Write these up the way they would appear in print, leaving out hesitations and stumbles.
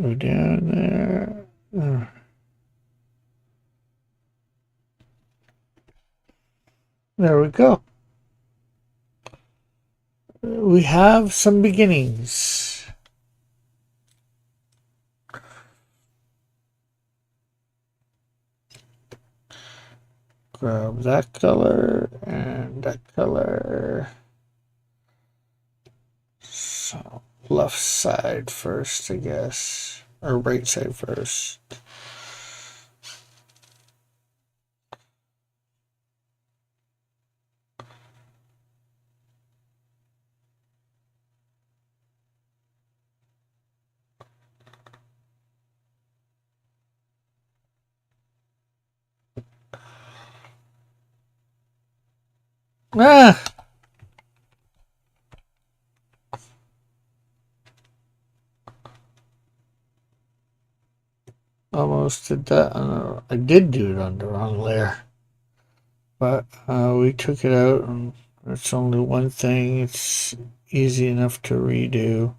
Go down there. There we go. We have some beginnings. Grab that color and that color. So left side first, I guess. Or right side first. Ah! Almost did that. I did do it on the wrong layer. But we took it out, and it's only one thing. It's easy enough to redo.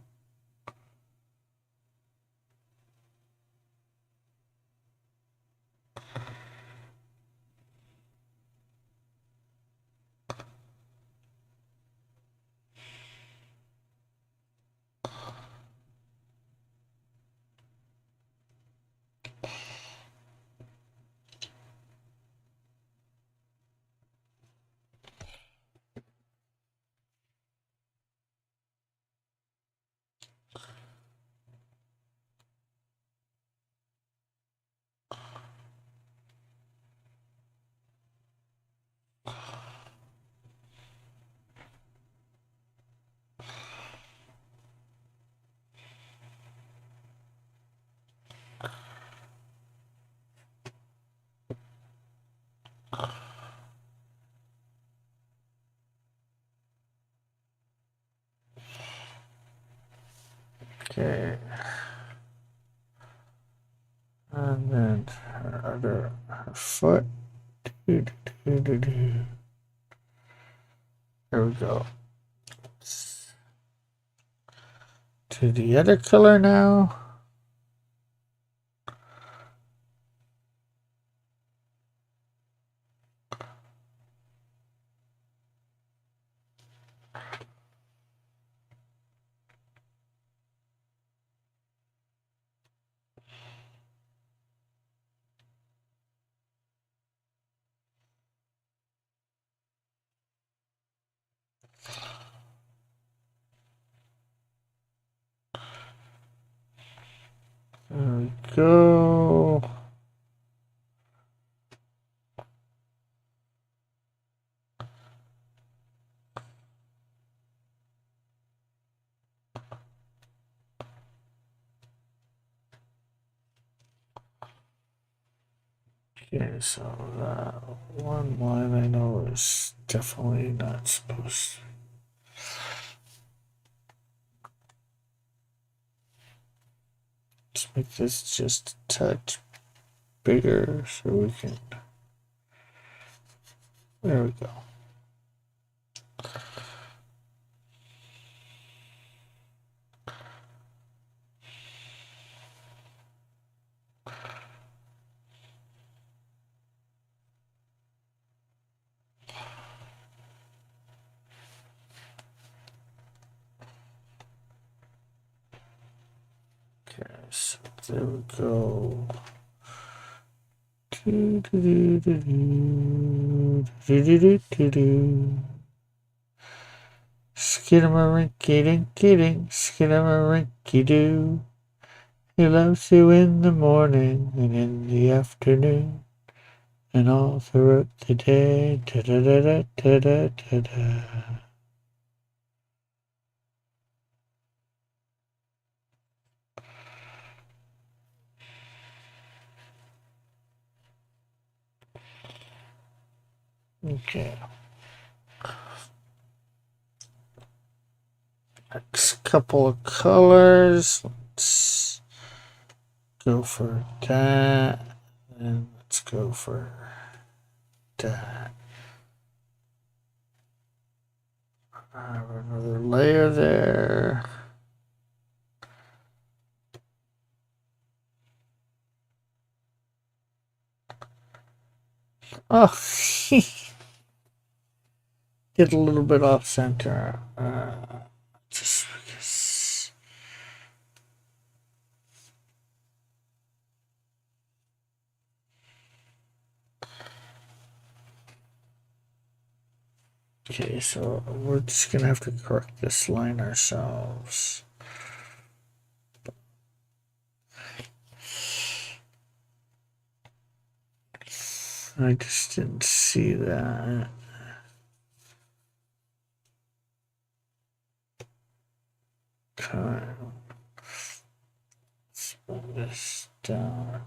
Okay. And then her foot. There we go. To the other color now. There we go. Okay, so that one line I know is definitely not supposed to. Let's make this just a touch bigger so we can. There we go. Okay, so there we go. Skidamarinky-dinky-dink, skidamarinky-doo. He loves you in the morning and in the afternoon and all throughout the day. Da-da-da-da-da-da-da. Okay. Next couple of colors. Let's go for that. And let's go for that. I have another layer there. Oh, get a little bit off center. Just because. Okay, so we're just gonna have to correct this line ourselves. I just didn't see that. Okay. Let's bring this down.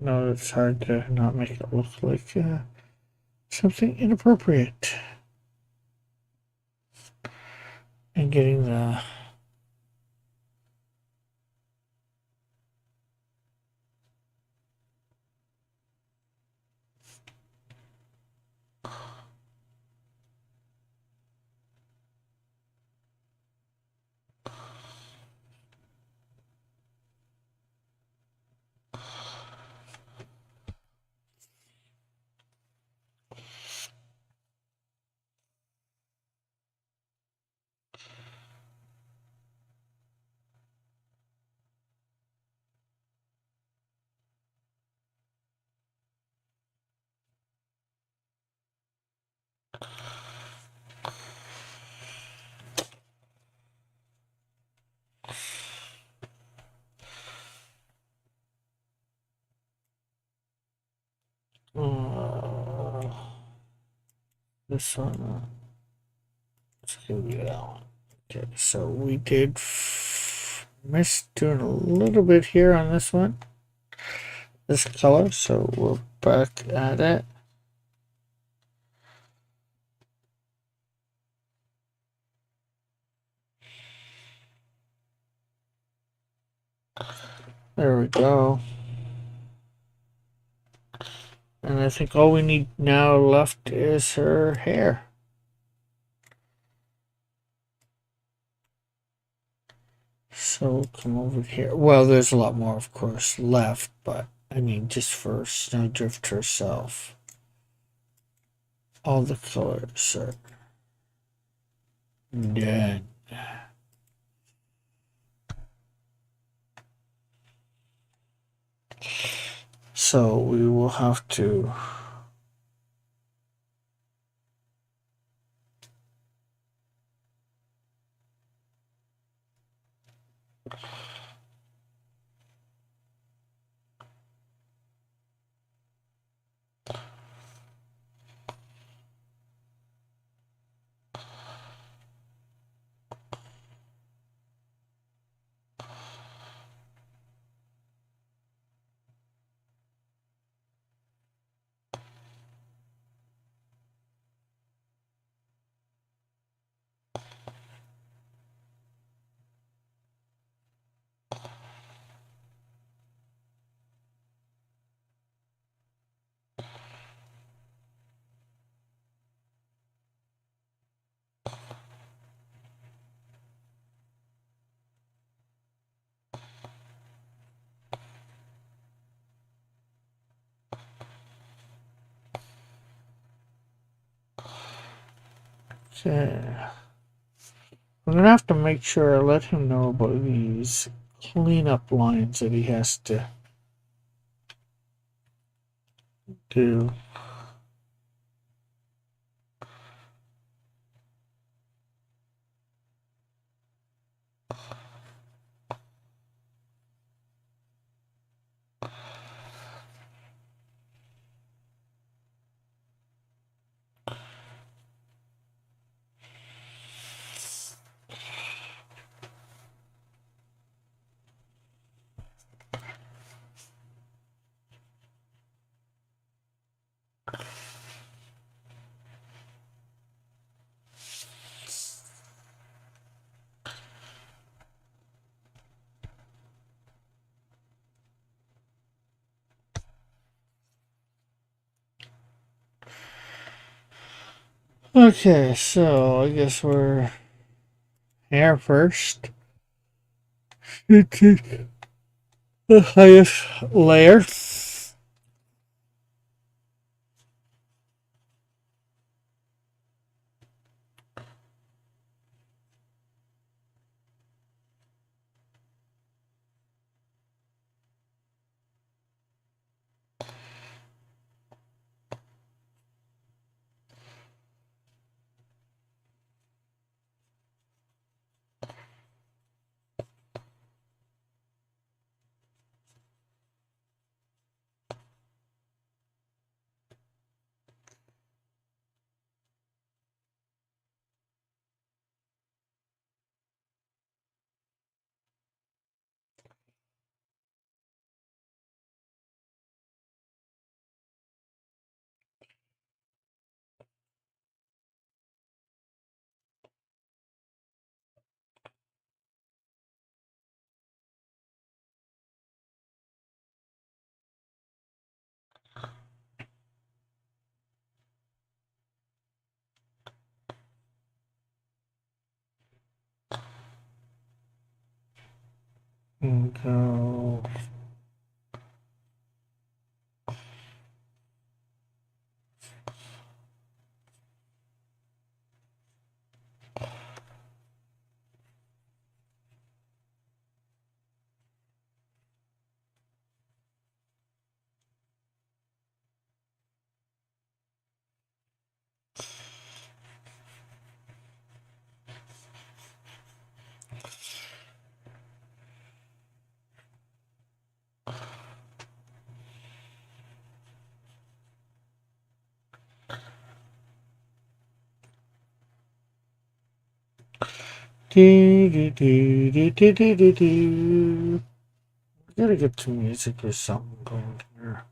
No, it's hard to not make it look like something inappropriate. And getting the this one. Let's give you that one. Okay, so we did miss doing a little bit here on this one, this color. So we're back at it. There we go. And I think all we need now left is her hair. So come over here. Well, there's a lot more, of course, left, but I mean, just for Snowdrift herself, all the colors are done. So we will have to I'm gonna have to make sure I let him know about these cleanup lines that he has to do. Okay, so I guess we're hair first. Into the highest layer. And go. Do, do, do, do, do, do, do, do. Gotta get some music or something going here.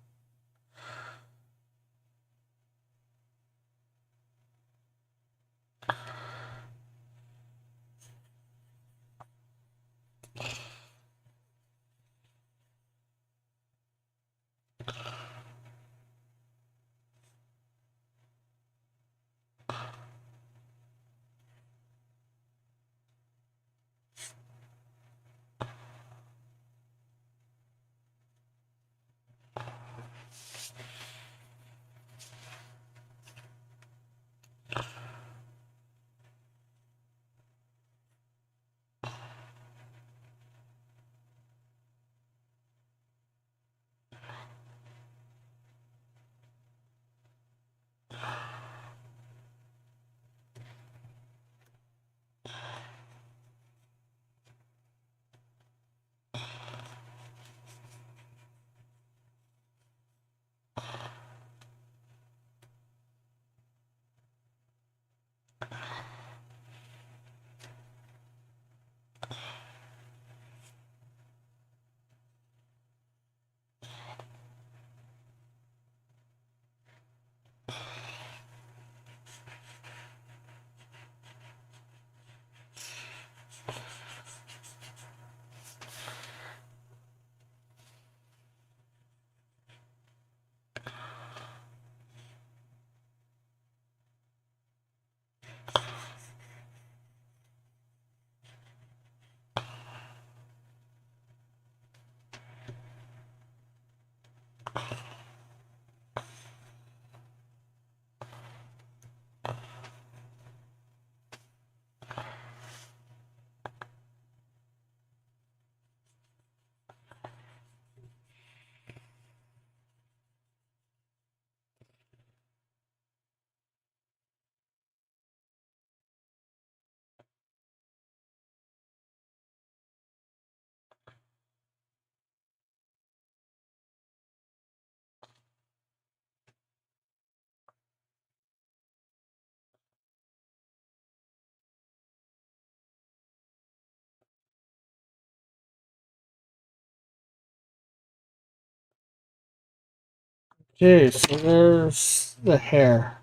Okay, so there's the hair.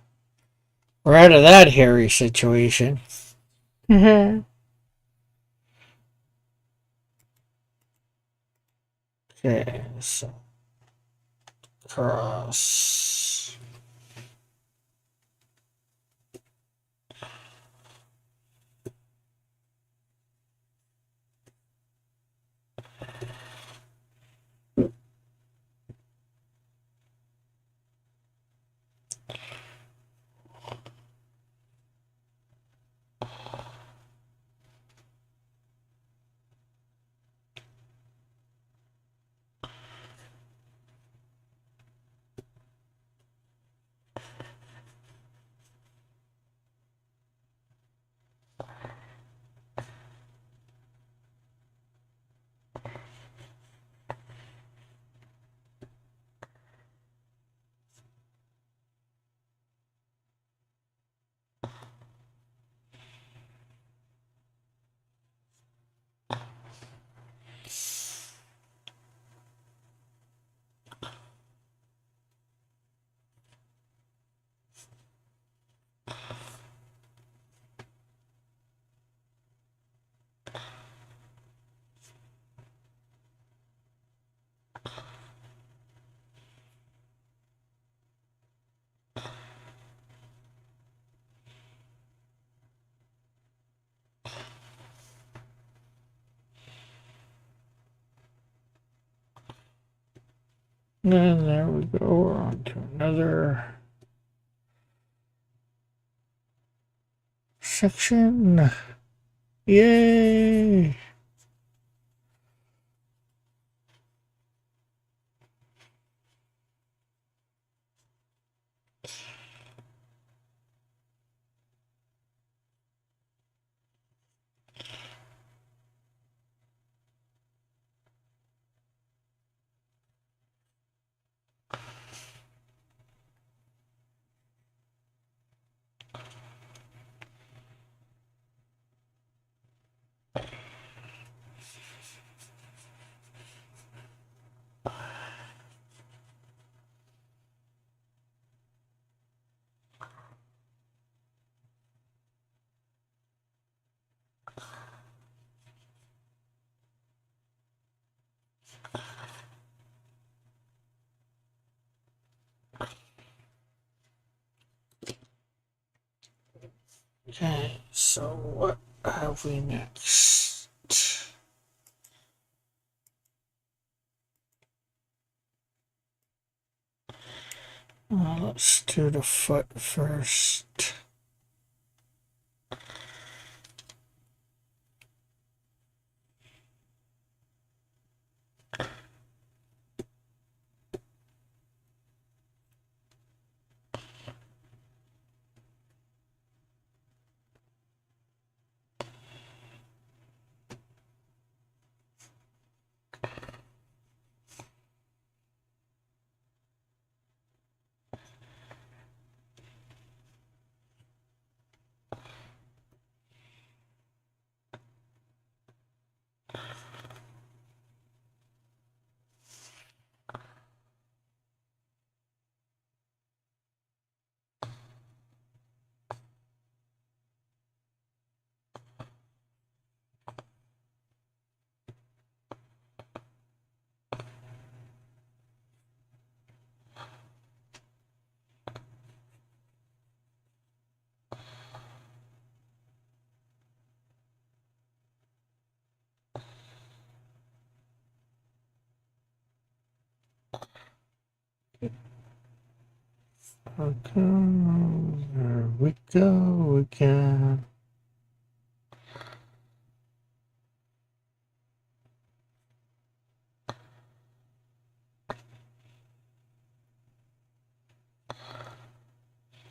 We're out of that hairy situation. Okay, so cross. And there we go. We're on to another section. Yay! Okay, so what have we next? Let's do the foot first. Okay, there we go again.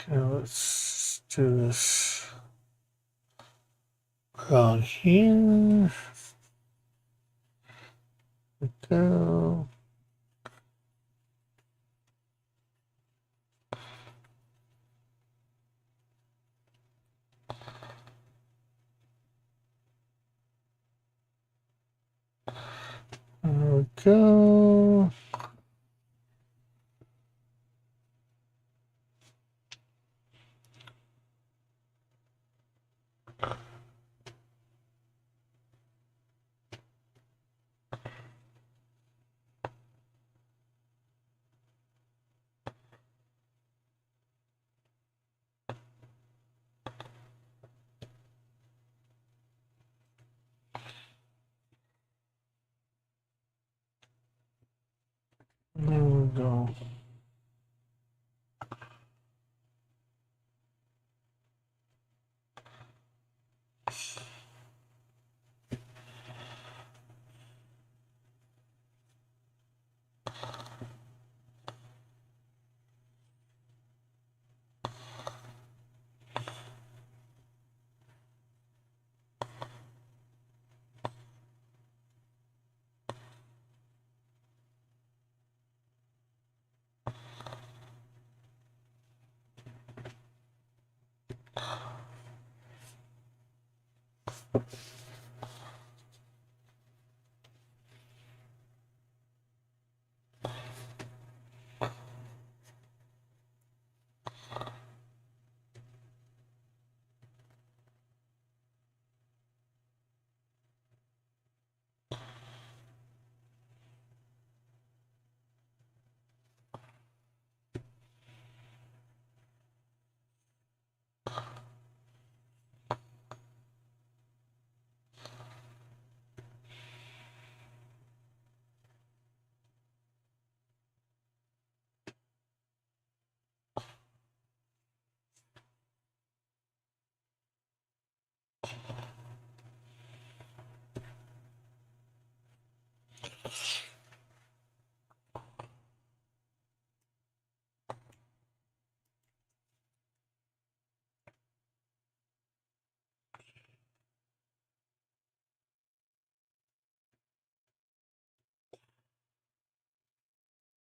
Okay, let's do this around here. We go. There we go. There we go.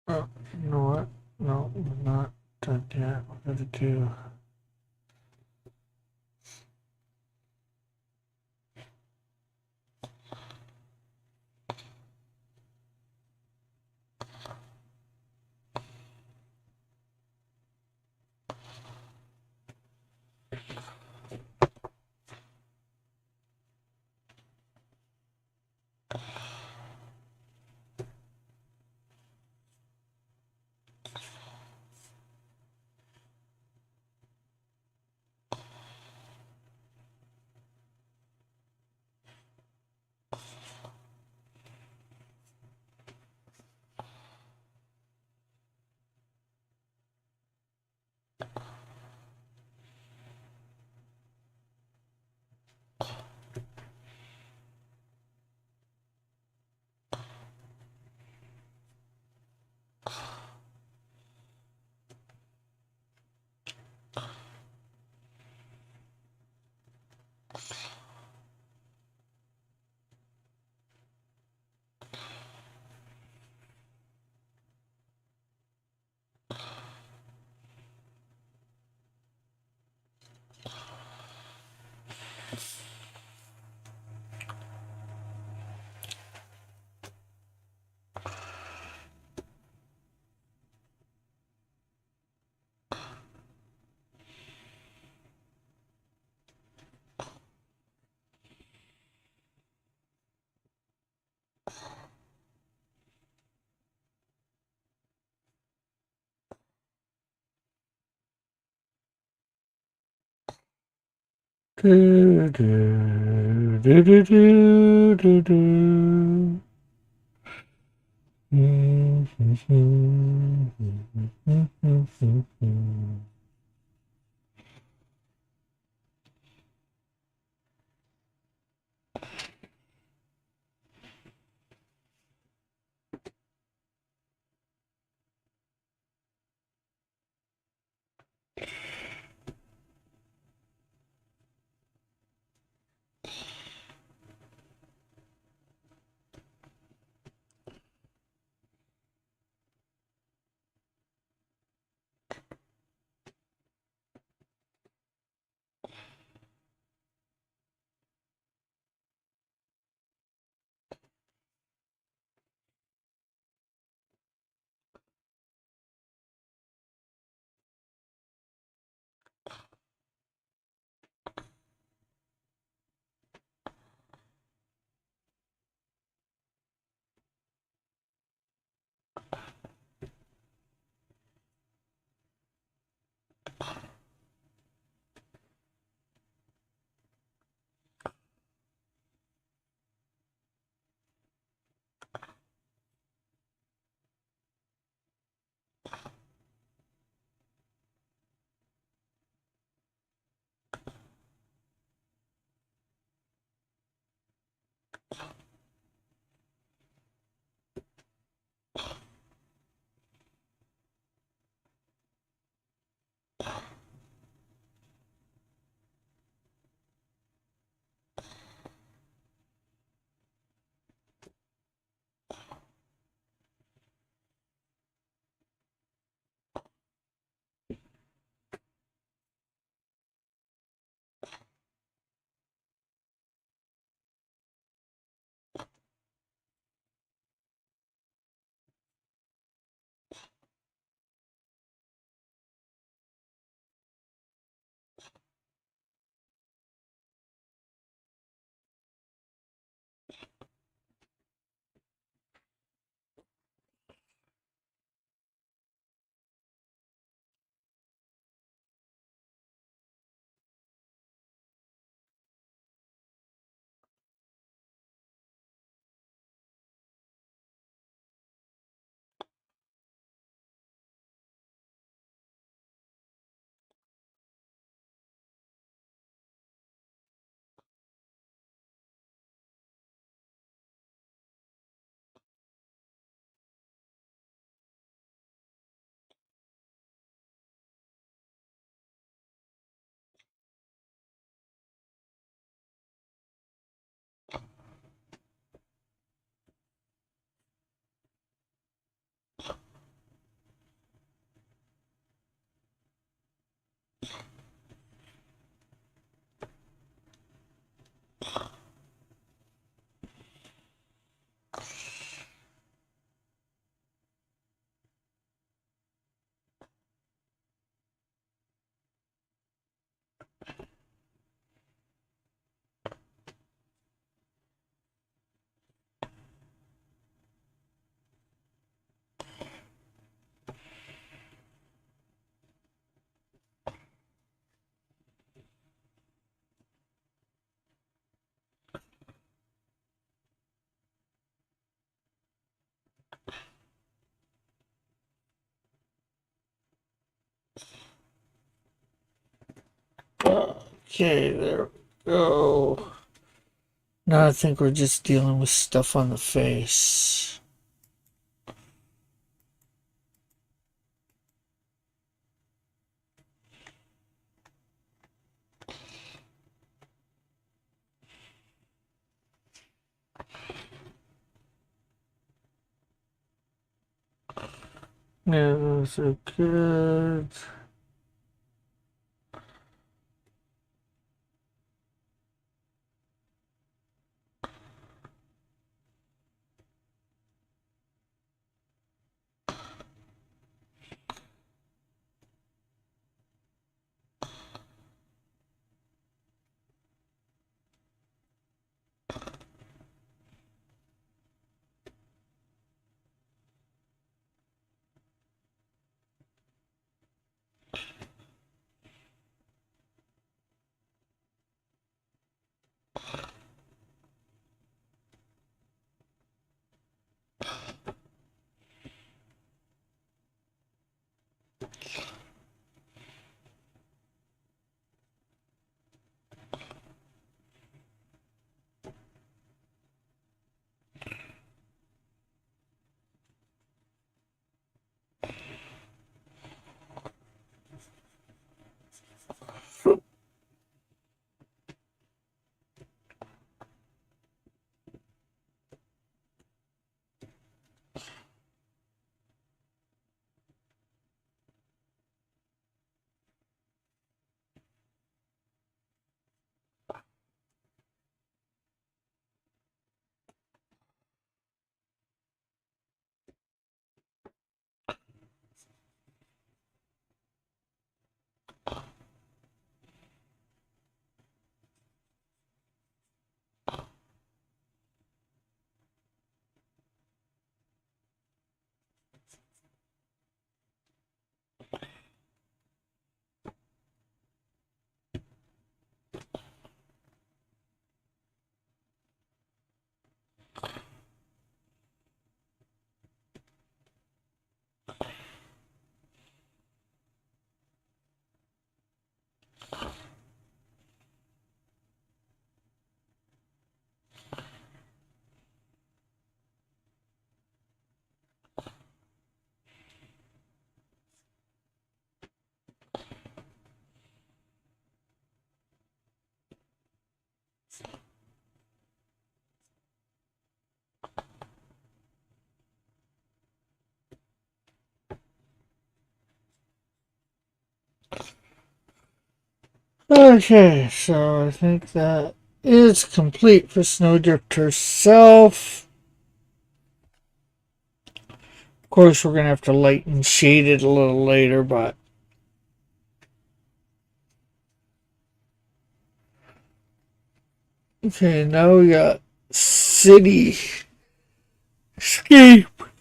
Oh, you know what? No, we're not done yet. We're going to do. Do, do, do, do, do, do, do. Okay, there we go. Now I think we're just dealing with stuff on the face. Yeah, those are good. Okay, so I think that is complete for Snowdrift herself. Of course, we're going to have to light and shade it a little later, but okay, now we got cityscape.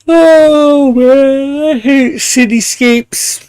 Oh man, I hate cityscapes.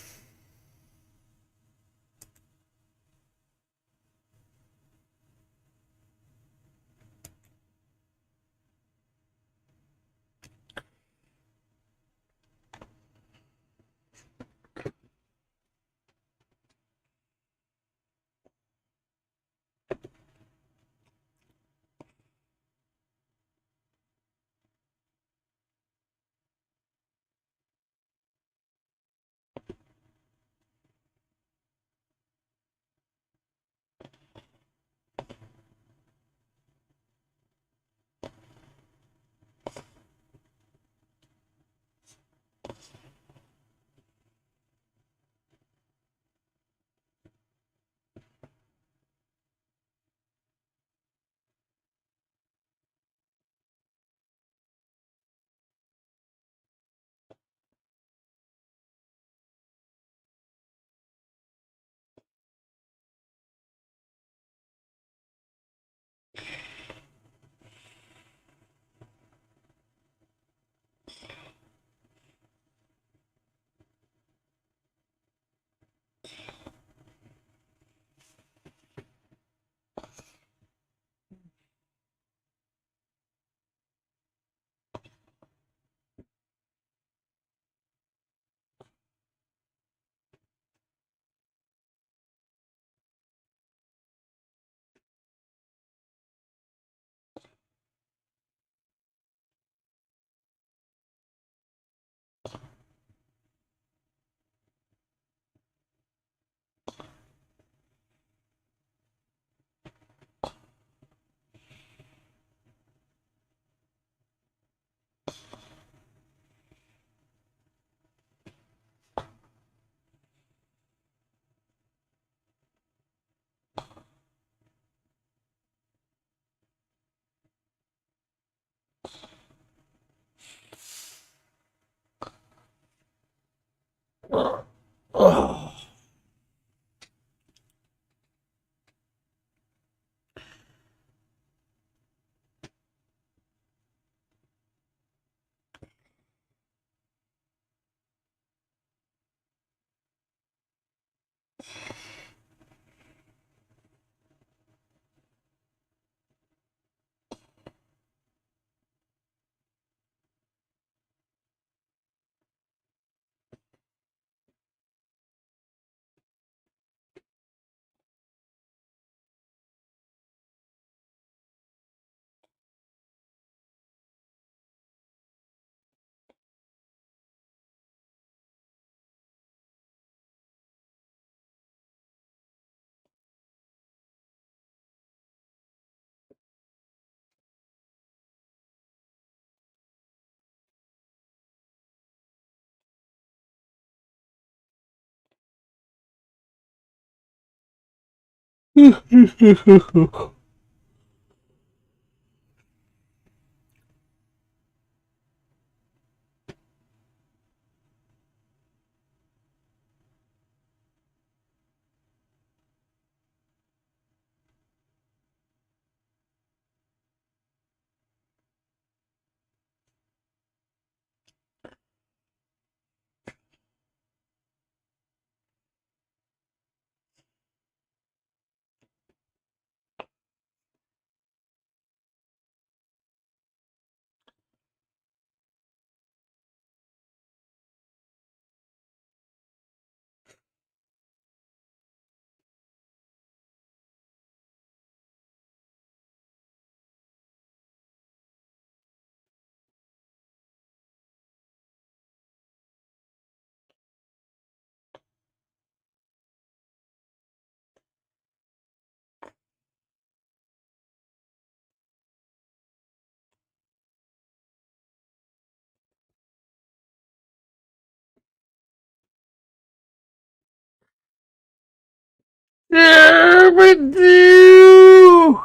Damn it, you!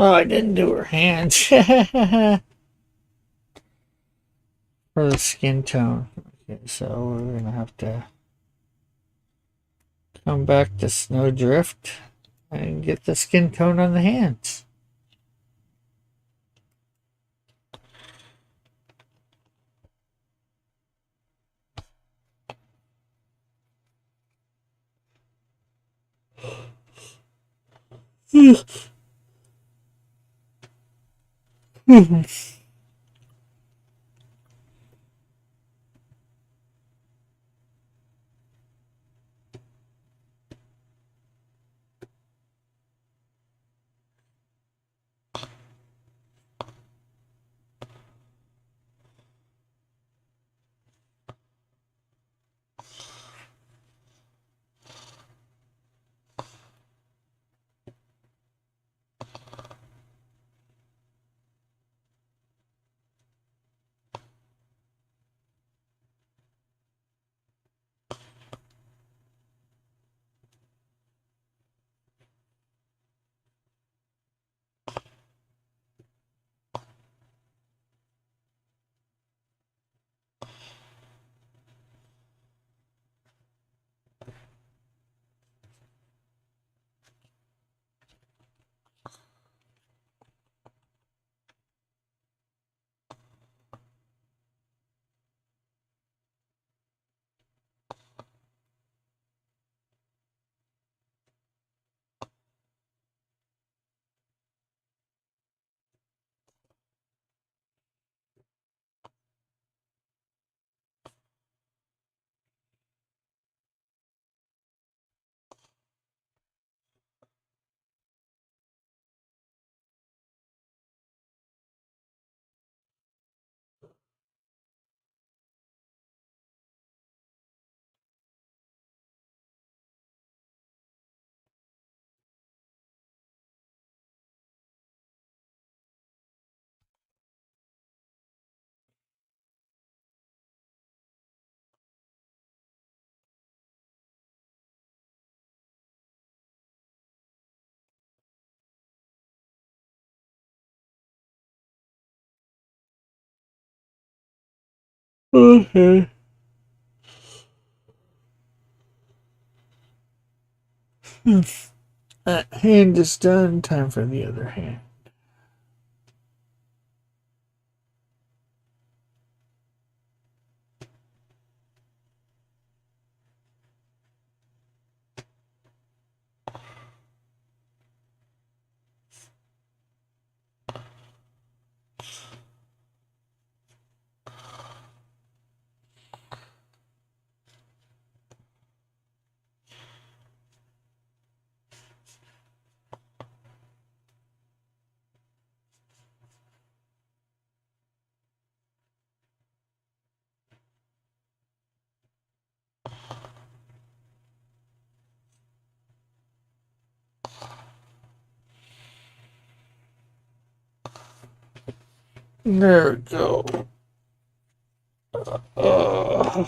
Oh, I didn't do her hands. For the skin tone. Okay, so we're gonna have to come back to Snowdrift and get the skin tone on the hands. Okay. That hand is done. Time for the other hand. There we go. Uh,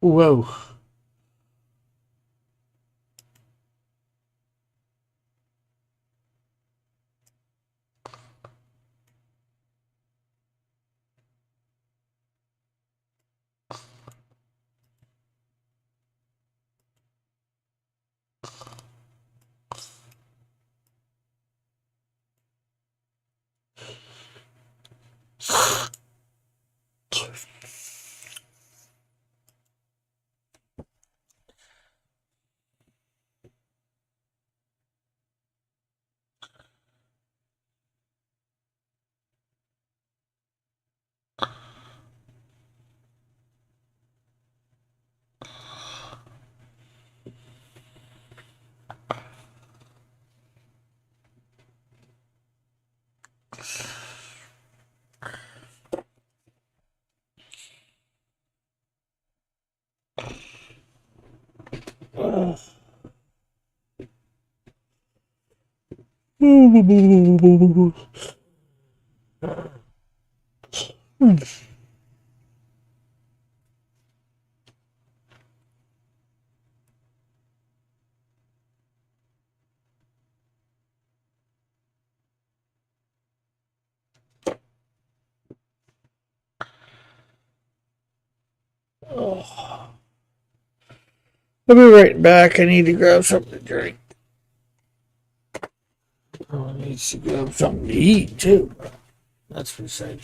Whoa. I'll be right back. I need to grab something to drink. Oh, I need to grab something to eat too. That's for sure.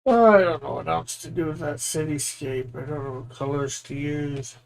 I don't know what else to do with that cityscape. I don't know what colors to use.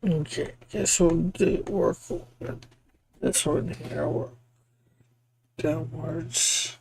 Okay, guess we'll do work this one here. Work downwards.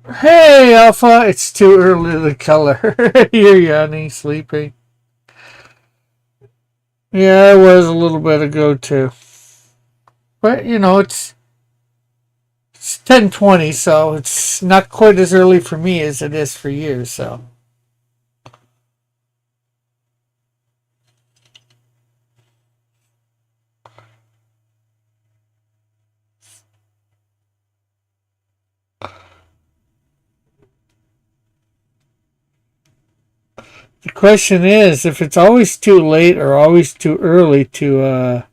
Hey, Alpha, it's too early to color. You're yawning, sleeping. Yeah, it was a little bit ago, too. But, you know, it's 10:20, so it's not quite as early for me as it is for you, so. The question is, if it's always too late or always too early to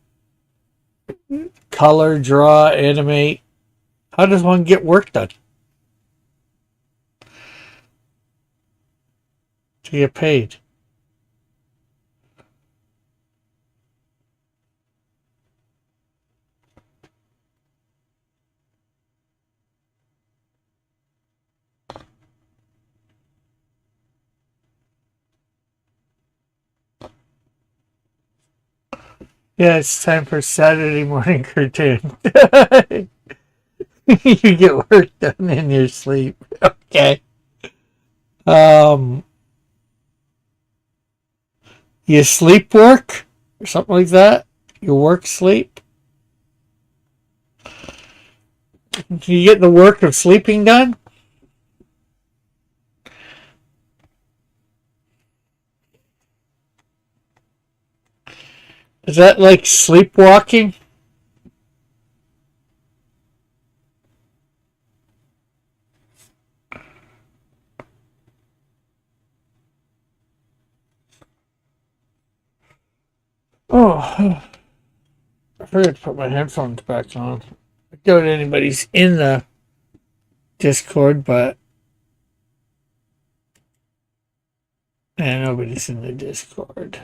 color, draw, animate, how does one get work done to get paid? Yeah, it's time for Saturday morning cartoon. You get work done in your sleep. Okay. Um, you sleep work or something like that. You work sleep. Do you get the work of sleeping done? Is that like sleepwalking? Oh, I forgot to put my headphones back on. I doubt anybody's in the Discord, but nobody's in the Discord.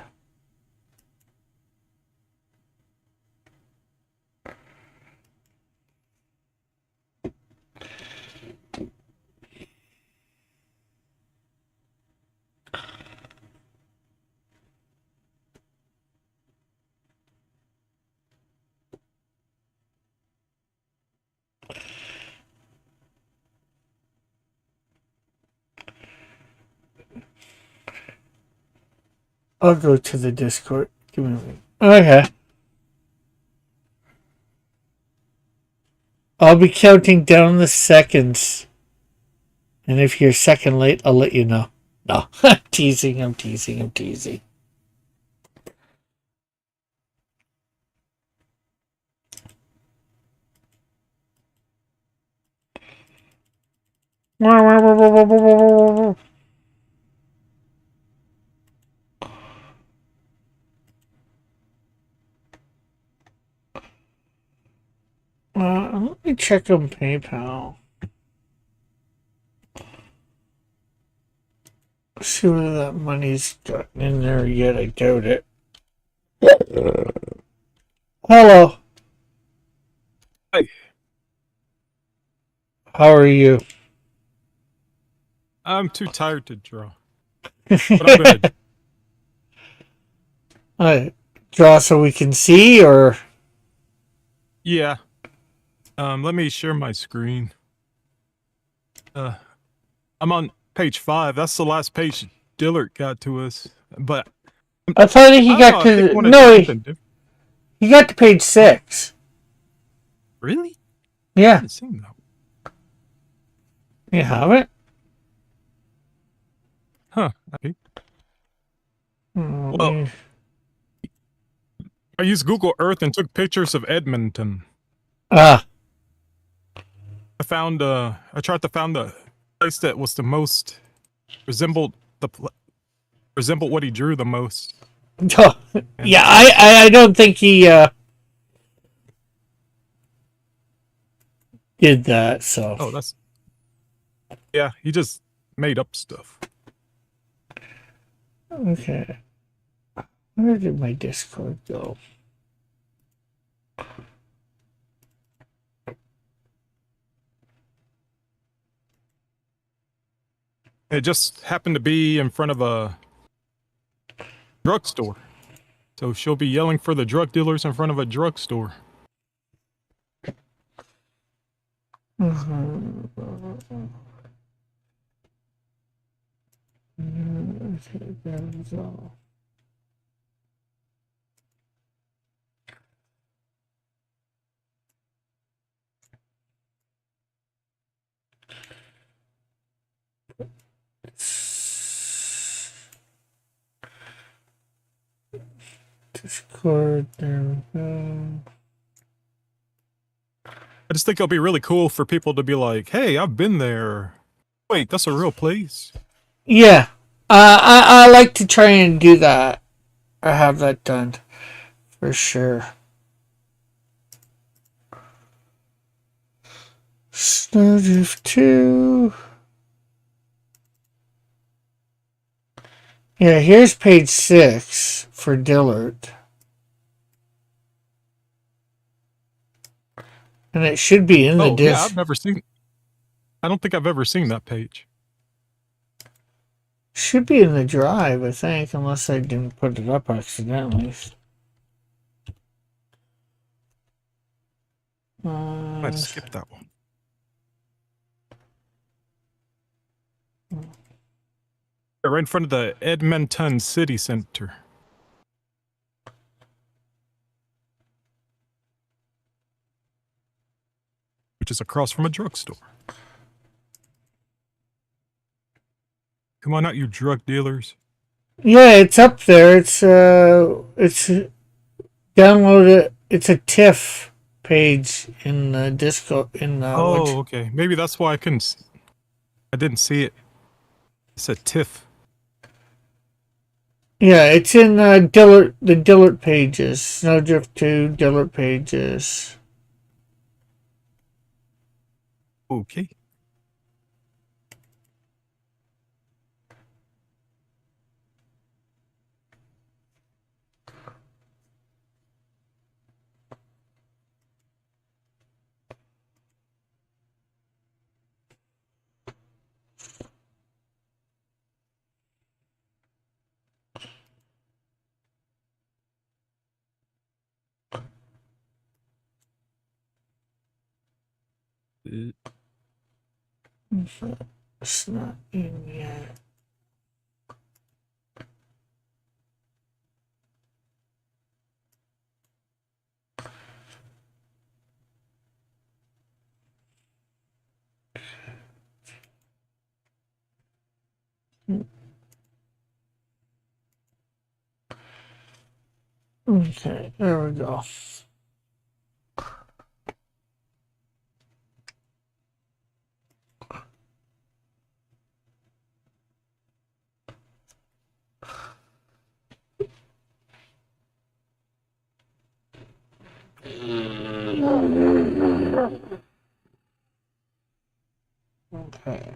I'll go to the Discord. Give me a minute. Okay. I'll be counting down the seconds. And if you're a second late, I'll let you know. No, I'm teasing, I'm teasing, I'm teasing. Let me check on PayPal. See whether that money's gotten in there yet. I doubt it. Hello. Hi. How are you? I'm too tired to draw, but I'm good. Draw so we can see, or Yeah. Let me share my screen. I'm on page 5. That's the last page Dillard got to us. But I thought he I don't got know. I think I to want to do something different. he got to page 6. Really? I Yeah, haven't seen that. you have it. Huh. Okay. Well, Mm, I used Google Earth and took pictures of Edmonton. Ah, I tried to find the place that was the most resembled what he drew the most. yeah. I don't think he did that. So Oh, yeah. He just made up stuff. okay. Where did my Discord go? It just happened to be in front of a drugstore. So she'll be yelling for the drug dealers in front of a drugstore. Mm-hmm. That was all. Discord, there we go. I just think it'll be really cool for people to be like, "Hey, I've been there. Wait, that's a real place." Yeah, I like to try and do that. I have that done for sure. Snowdrift 2. Yeah, here's page 6 for Dillard. And it should be in the Oh, yeah, disc. I've never seen. I don't think I've ever seen that page. Should be in the drive, I think, unless I didn't put it up accidentally. I might have skipped that one. They're right in front of the Edmonton City Center, which is across from a drugstore. Come on out, you drug dealers. Yeah, it's up there. It's download it. It's a TIFF page in the Discord in the. Oh, okay. Maybe that's why I didn't see it. It said TIFF. Yeah, it's in Dillard, the Dillard pages. Snowdrift 2 Dillard pages. Okay. It's not in yet. Okay, there we go. Okay.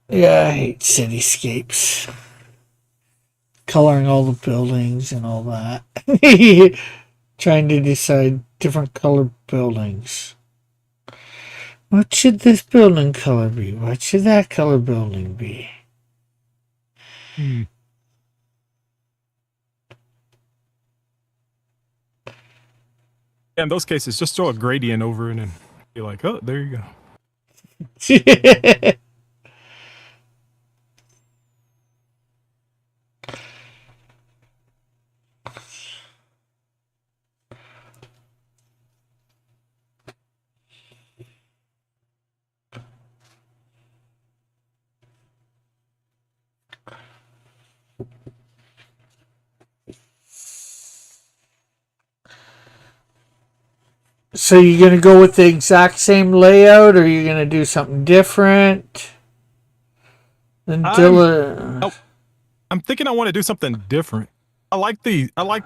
Yeah, I hate cityscapes. Coloring all the buildings and all that. Trying to decide different color buildings. What should this building color be? What should that color building be? Hmm. Yeah, in those cases, just throw a gradient over it and be like, "Oh, there you go." So you're gonna go with the exact same layout, or you're gonna do something different? Until I'm thinking I want to do something different. I like this. I like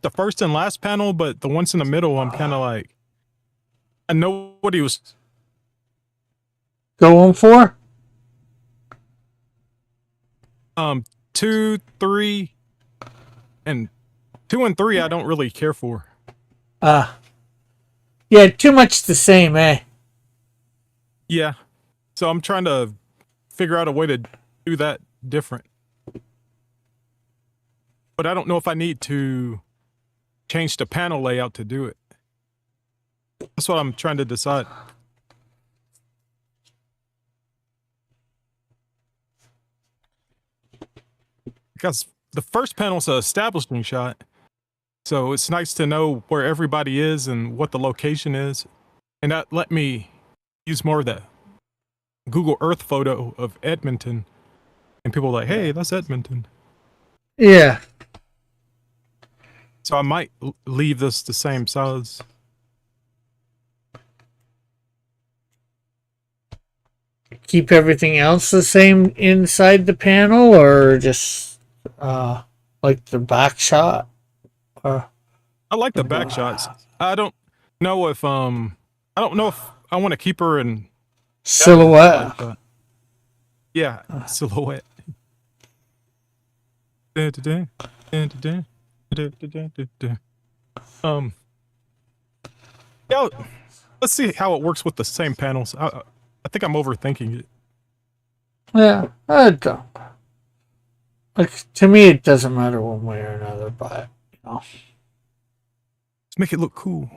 the first and last panel, but the ones in the middle, I'm kind of like, I know what he was going for. 2, 3, and 2 and 3. I don't really care for. Yeah, too much the same, eh? Yeah, so I'm trying to figure out a way to do that different. but I don't know if I need to change the panel layout to do it. That's what I'm trying to decide. Because the first panel's an establishing shot, so it's nice to know where everybody is and what the location is. And that let me use more of the Google Earth photo of Edmonton. And people are like, hey, that's Edmonton. Yeah. So I might leave this the same size. Keep everything else the same inside the panel, or just like the back shot? Or I like the back shots. I don't know if I want to keep her in depth silhouette? like that. Yeah, silhouette. Um, yeah, let's see how it works with the same panels. I think I'm overthinking it. Yeah, I don't. Like, to me, it doesn't matter one way or another, but you know. Let's make it look cool.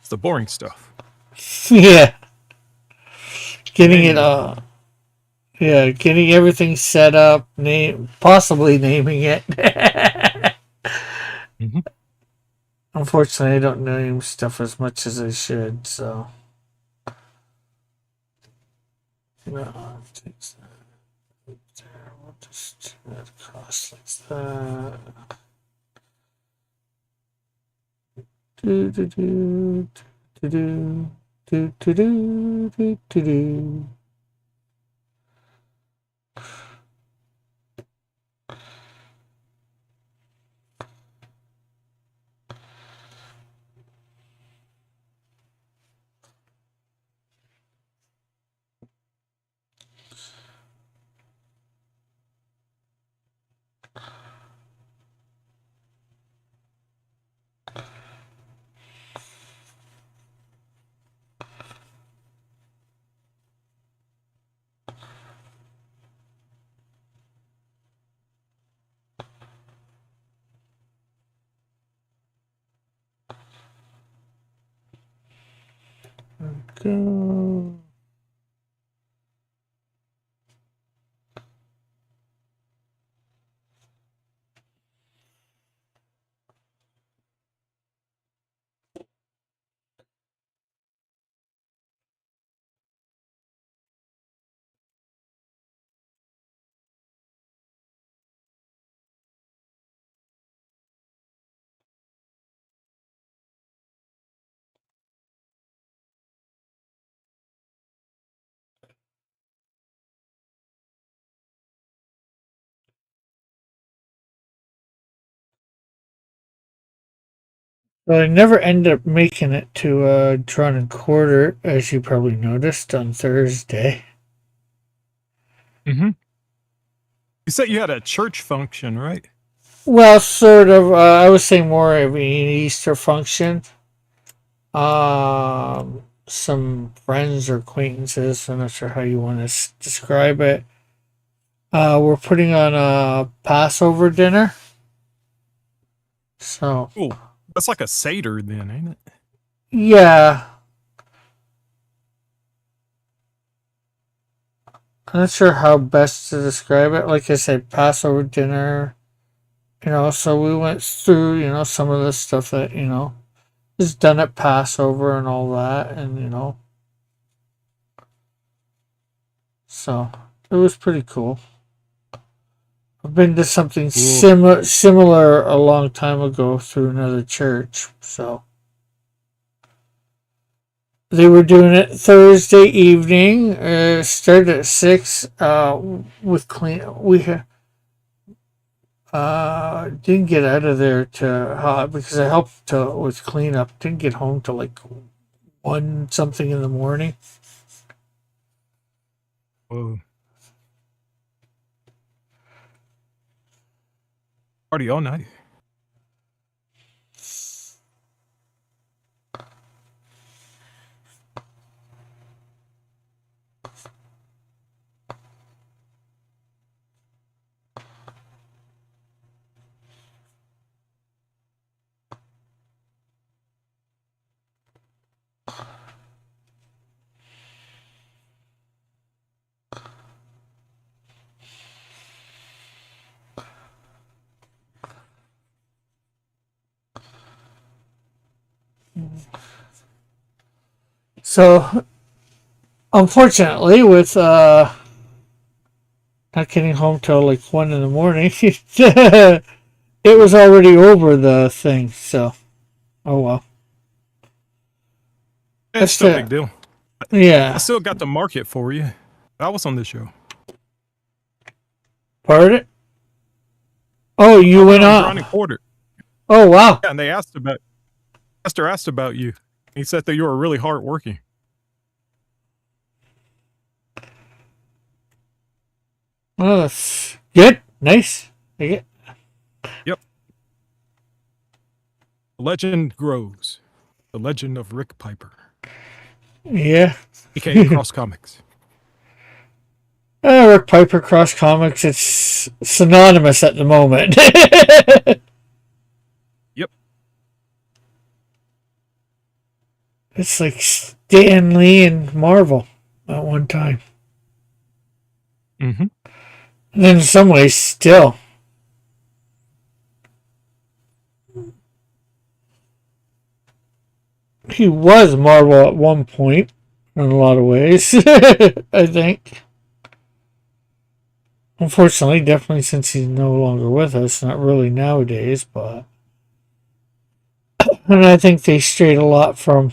It's the boring stuff. Yeah, getting it Naming it. yeah, getting everything set up, possibly naming it. Mm-hmm. Unfortunately, I don't name stuff as much as I should, so. No, takes that there. We'll just add across like that. Do do do do do do do do do do do. Go. Well, I never ended up making it to Drawn and Quarter, as you probably noticed, on Thursday. Mm-hmm. You said you had a church function, right? Well, sort of. I was saying more of an Easter function. Some friends or acquaintances, I'm not sure how you want to describe it. We're putting on a Passover dinner. So, Cool. That's like a Seder then, ain't it? yeah. I'm not sure how best to describe it. Like I said, Passover dinner. So we went through, some of the stuff that, is done at Passover and all that. And, so it was pretty cool. I've been to something Cool. similar a long time ago through another church. So they were doing it Thursday evening. Started at 6. With clean. We didn't get out of there to because I helped with cleanup. Didn't get home till like 1 something in the morning. Whoa. Party all night. So unfortunately, with not getting home till like 1 in the morning, it was already over the thing. So oh well. It's That's no big deal. I yeah. still got the market for you. I was on the show. Pardon? Oh, I you went went on on. Drawn and Quarter. Oh wow. Yeah, and they asked about you. He said that you were really hardworking. Well, that's good. Nice. I get. Yep. The legend grows. The legend of Rick Piper, Yeah. aka Cross Comics. Rick Piper Cross Comics. It's synonymous at the moment. Yep. It's like Stan Lee and Marvel at one time. Mm-hmm. And in some ways, still. He was Marvel at one point, in a lot of ways, I think. Unfortunately, definitely since he's no longer with us, not really nowadays, but. And I think they strayed a lot from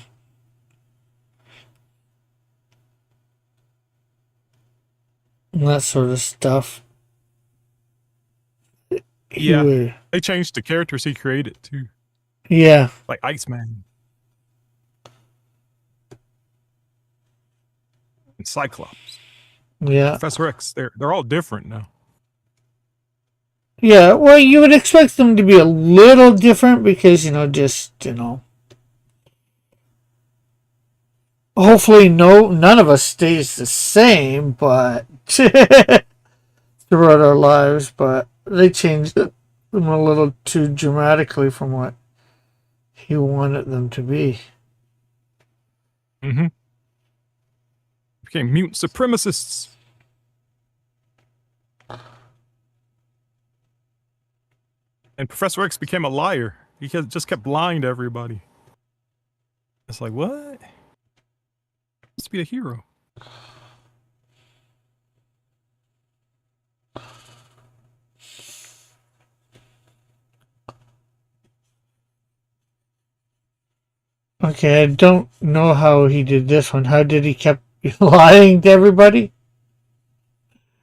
that sort of stuff. He Yeah. would, They changed the characters he created too. yeah, Like Iceman and Cyclops. yeah. Professor X. They're all different now. Yeah, well, you would expect them to be a little different because, hopefully none of us stays the same, but throughout our lives, but they changed them a little too dramatically from what he wanted them to be. Mm-hmm. Became mutant supremacists. And Professor X became a liar. He just kept lying to everybody. It's like, what? Must be a hero. Okay, I don't know how he did this one. How did he kept lying to everybody?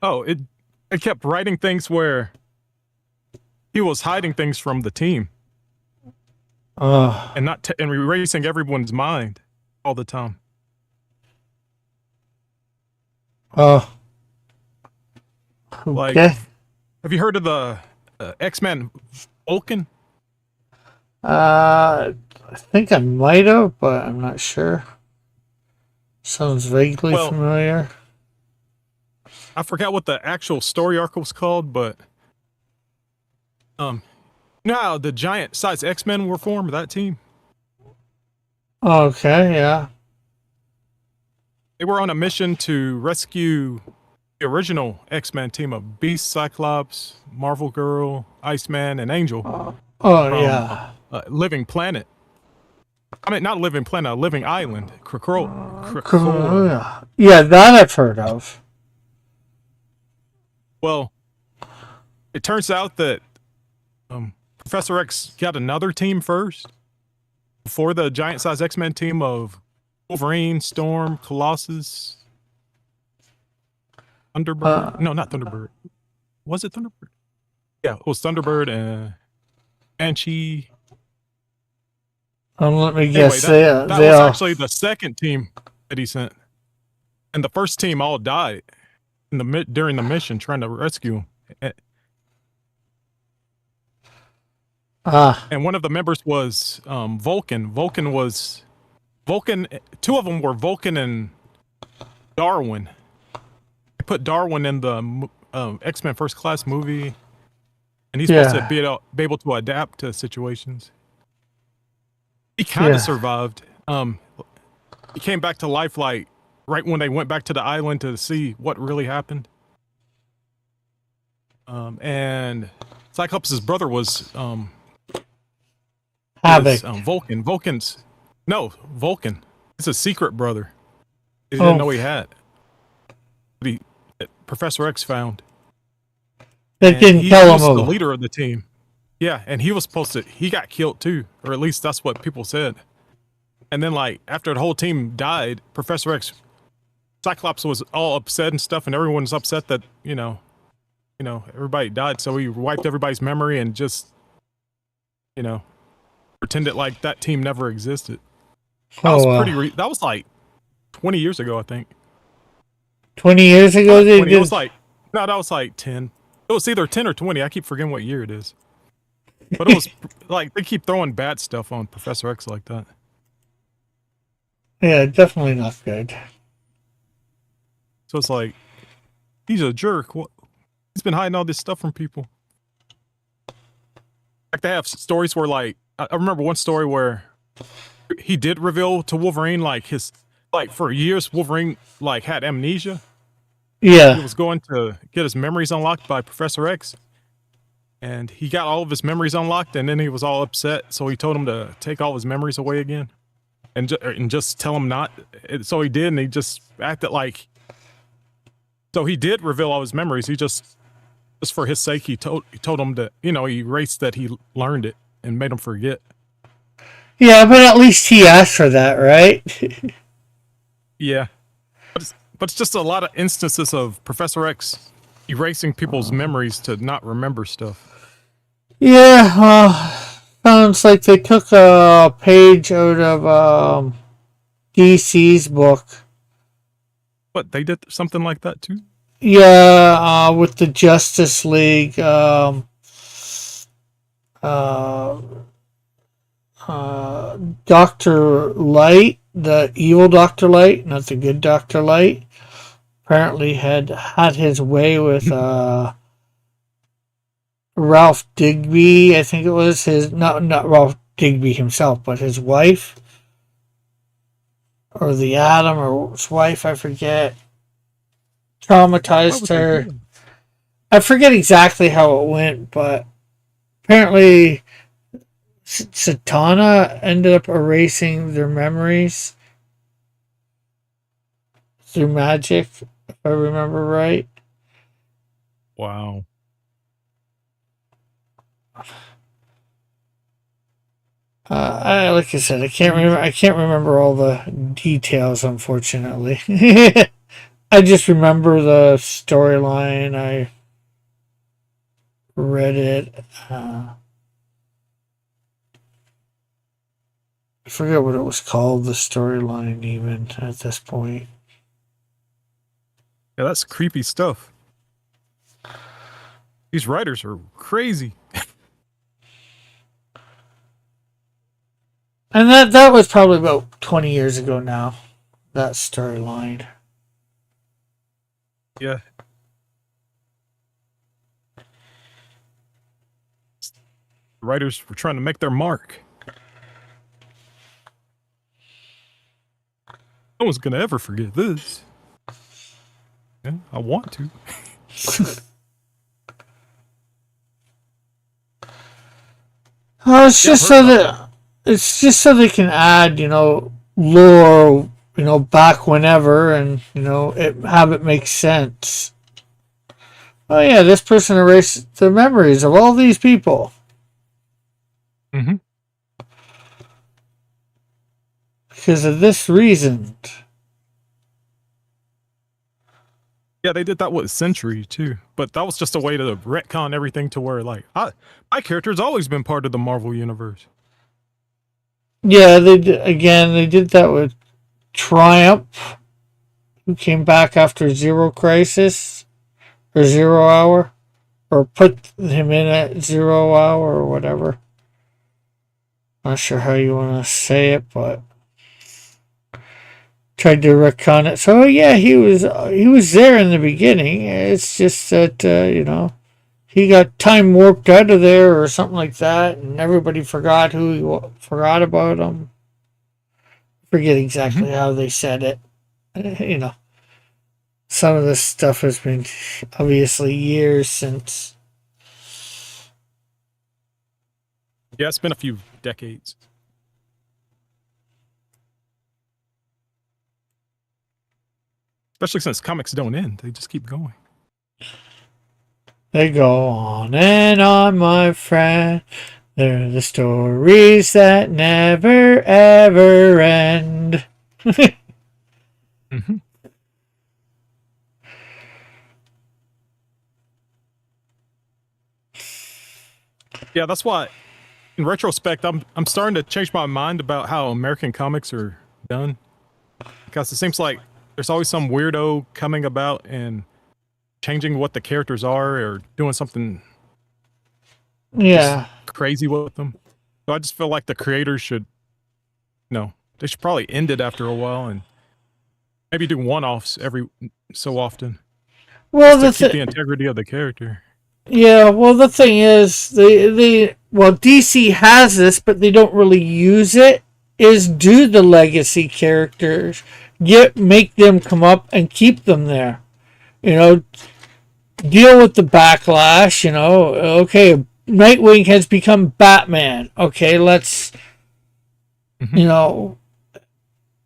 Oh, it kept writing things where he was hiding things from the team. Oh, and not and erasing everyone's mind all the time. oh, Like, okay. have you heard of the X-Men Vulcan? I think I might have, but I'm not sure. Sounds vaguely Well, familiar. I forgot what the actual story arc was called, but um, you know how the giant size X-Men were formed, that team? Okay, yeah. They were on a mission to rescue the original X-Men team of Beast, Cyclops, Marvel Girl, Iceman, and Angel Oh, from yeah. a living planet. I mean, not a living planet, a living island. Krakoa. Yeah. Yeah, that I've heard of. Well, it turns out that Professor X got another team first before the giant size X-Men team of Wolverine, Storm, Colossus, Thunderbird. Uh, No, not Thunderbird. Was it Thunderbird? Yeah, it was Thunderbird and Banshee. let me Anyway, guess. that They was all. actually the second team that he sent, and the first team all died in the during the mission trying to rescue him. Ah, And one of the members was Vulcan. Vulcan. Two of them were Vulcan and Darwin. They put Darwin in the X-Men First Class movie, and he's supposed to yeah. be able to adapt to situations. He kind of Yeah. survived. He came back to life like right when they went back to the island to see what really happened. And Cyclops' brother was Havoc. Vulcan. Vulcan. It's a secret brother. He didn't Oh, know he had. But that Professor X found, they and didn't he tell him was the of. leader of the team. Yeah, and he was supposed to. He got killed too, or at least that's what people said. And then, like after the whole team died, Professor X, Cyclops was all upset and stuff, and everyone's upset that everybody died. So he wiped everybody's memory and just you know pretended like that team never existed. That was Oh, that was like 20 years ago, I think. 20 years ago Not they 20. It was did. like no, that was like 10. It was either 10 or 20. I keep forgetting what year it is. But it was like they keep throwing bad stuff on Professor X like that. Yeah, definitely not good. So it's like he's a jerk. What? He's been hiding all this stuff from people. Like they have stories where like I remember one story where he did reveal to Wolverine like his like for years Wolverine like had amnesia. He Yeah. was going to get his memories unlocked by Professor X, and he got all of his memories unlocked, and then he was all upset. So he told him to take all his memories away again, and just tell him not. So he did, and he just acted like. So he did reveal all his memories. He just for his sake, he told him to he erased that he learned it and made him forget. Yeah, but at least he asked for that, right? Yeah, but it's just a lot of instances of Professor X erasing people's memories to not remember stuff. Yeah, sounds like they took a page out of DC's book. But they did something like that too. Yeah, with the Justice League. Uh, Dr. Light, the evil Dr. Light, not the good Dr. Light, apparently had his way with Ralph Digby. I think it was his, not Ralph Digby himself, but his wife, or the Atom, or his wife, I forget. Why Traumatized would they do her. that? I forget exactly how it went, but apparently Satana ended up erasing their memories through magic, if I remember right. Wow. Like I said, I can't remember. I can't remember all the details, unfortunately. I just remember the storyline. I read it. I forget what it was called, the storyline, even at this point. Yeah, that's creepy stuff. These writers are crazy. And that was probably about 20 years ago now, that storyline. Yeah. The writers were trying to make their mark. No one's gonna ever forget this. Yeah, I want to. Oh, it's just so they can add, lore, back whenever, and have it make sense. Oh yeah, this person erased the memories of all these people. Mm-hmm. Because of this reason. Yeah, they did that with Century too, but that was just a way to retcon everything to where like my character's always been part of the Marvel universe. Yeah, they did that with Triumph, who came back after Zero Crisis or Zero Hour, or put him in at 0 hour or whatever. Not sure how you want to say it, but tried to retcon it. So yeah, he was there in the beginning. It's just that he got time warped out of there or something like that, and everybody forgot forgot about him. Forget exactly how they said it. Some of this stuff has been obviously years since. Yeah, it's been a few decades. Especially since comics don't end. They just keep going. They go on and on, my friend. They're the stories that never ever end. Mm-hmm. Yeah, that's why in retrospect I'm starting to change my mind about how American comics are done. Because it seems like there's always some weirdo coming about and changing what the characters are or doing something crazy with them. So I just feel like the creators should they should probably end it after a while and maybe do one-offs every so often. Well, just to keep the integrity of the character. Yeah, well, the thing is, DC has this, but they don't really use it. Is do the legacy characters, make them come up and keep them there. Deal with the backlash. Okay, Nightwing has become Batman. Okay, let's, and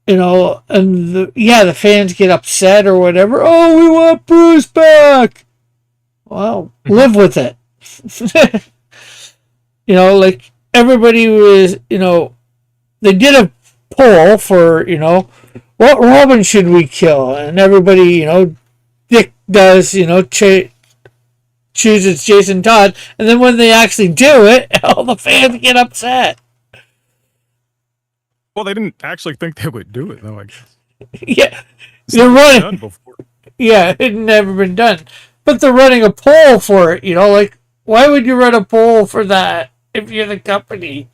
the fans get upset or whatever. Oh, we want Bruce back. Well, live with it. Like everybody was, they did a poll for, what Robin should we kill? And everybody, Dick does, chooses Jason Todd. And then when they actually do it, all the fans get upset. Well, they didn't actually think they would do it, though, I guess. Yeah. They're running. Yeah, it had never been done. But they're running a poll for it, like, why would you run a poll for that if you're the company?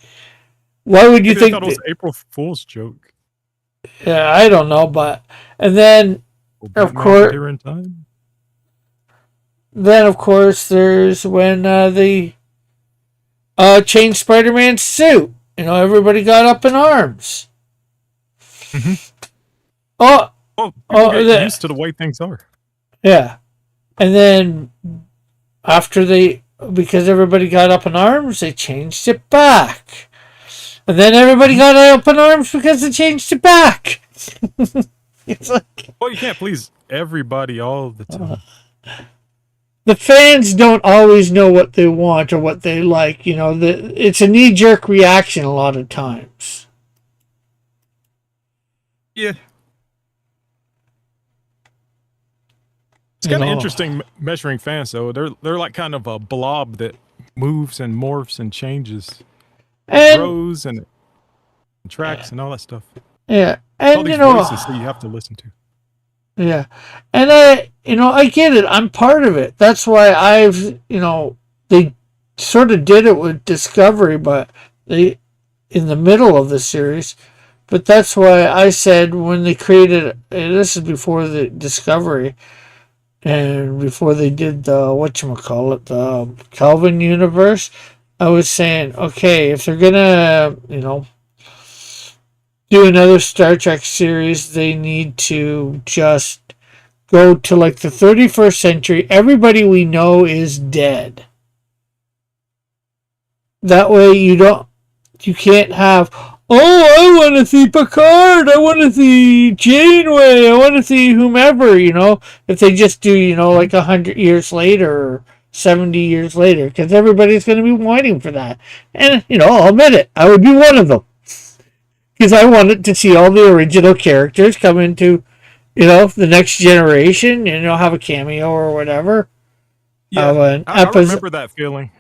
Why would you think thought it was April Fool's joke? Yeah, I don't know, but and then of course, there's when they changed Spider-Man's suit. Everybody got up in arms. Well, people get used to the way things are. Yeah. And then because everybody got up in arms, they changed it back. And then everybody got up in arms because they changed it back. It's like, well, you can't please everybody all the time. The fans don't always know what they want or what they like. It's a knee-jerk reaction a lot of times. Yeah. It's kind of interesting measuring fans, though. They're like kind of a blob that moves and morphs and changes. And grows and tracks and all that stuff. Yeah, All and these voices that you have to listen to. yeah, and I get it. I'm part of it. That's why they sort of did it with Discovery, but they in the middle of the series. But that's why I said when they created, and this is before the Discovery, and before they did the whatchamacallit, the Calvin universe, I was saying, okay, if they're gonna, do another Star Trek series, they need to just go to like the 31st century. Everybody we know is dead. That way you can't have, oh, I want to see Picard, I want to see Janeway, I want to see whomever, if they just do, like 100 years later or 70 years later, because everybody's going to be whining for that. And, I'll admit it, I would be one of them. Because I wanted to see all the original characters come into, the next generation, have a cameo or whatever. Yeah, I remember that feeling.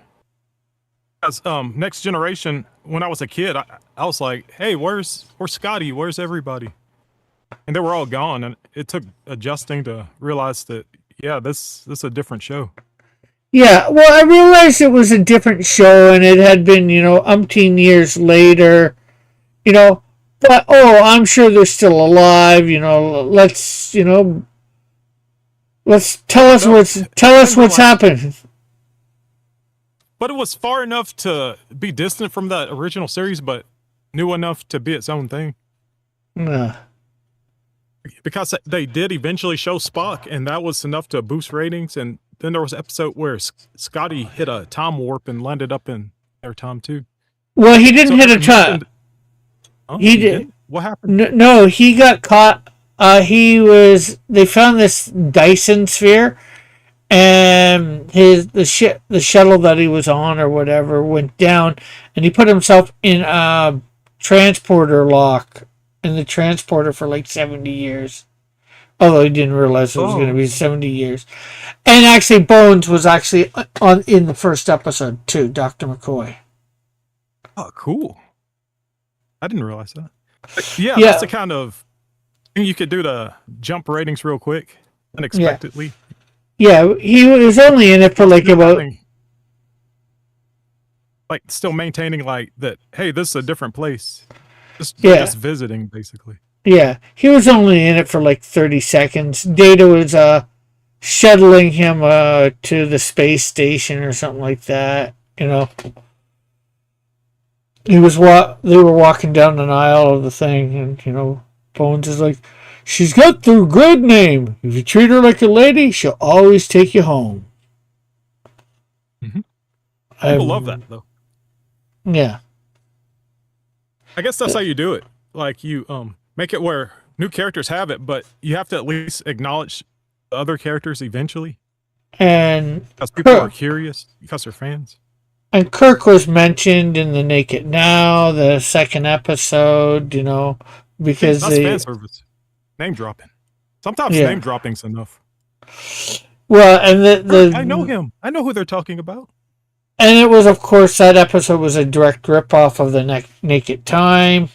As Next Generation, when I was a kid, I was like, hey, where's Scotty? Where's everybody? And they were all gone, and it took adjusting to realize that, yeah, this is a different show. Yeah, well, I realized it was a different show, and it had been, umpteen years later, but, I'm sure they're still alive, let's tell us what's happened. But it was far enough to be distant from the original series, but new enough to be its own thing. Because they did eventually show Spock, and that was enough to boost ratings, and then there was an episode where Scotty hit a time warp and landed up in their time, too. Well, he didn't hit a time. Oh, he did? What happened? No, he got caught. They found this Dyson sphere, and the shuttle that he was on or whatever went down, and he put himself in a transporter lock in the transporter for like 70 years. Although he didn't realize it was going to be 70 years. And actually, Bones was actually in the first episode too, Dr. McCoy. Oh, cool. I didn't realize that. Yeah, that's the kind of thing you could do to jump ratings real quick, unexpectedly. Yeah, he was only in it for like about... Like, still maintaining like that, hey, this is a different place. Just visiting, basically. Yeah, he was only in it for like 30 seconds. Data was shuttling him to the space station or something like that, They were walking down an aisle of the thing, and, Bones is like, she's got the good name. If you treat her like a lady, she'll always take you home. Mm-hmm. People love that, though. Yeah. I guess that's how you do it. Like, you make it where new characters have it, but you have to at least acknowledge the other characters eventually. And because people are curious, because they're fans. And Kirk was mentioned in the Naked Now, the second episode, because that's fan service. Name dropping. Sometimes name dropping's enough. Well, and I know him. I know who they're talking about. And it was, of course, that episode was a direct ripoff of the Naked Time.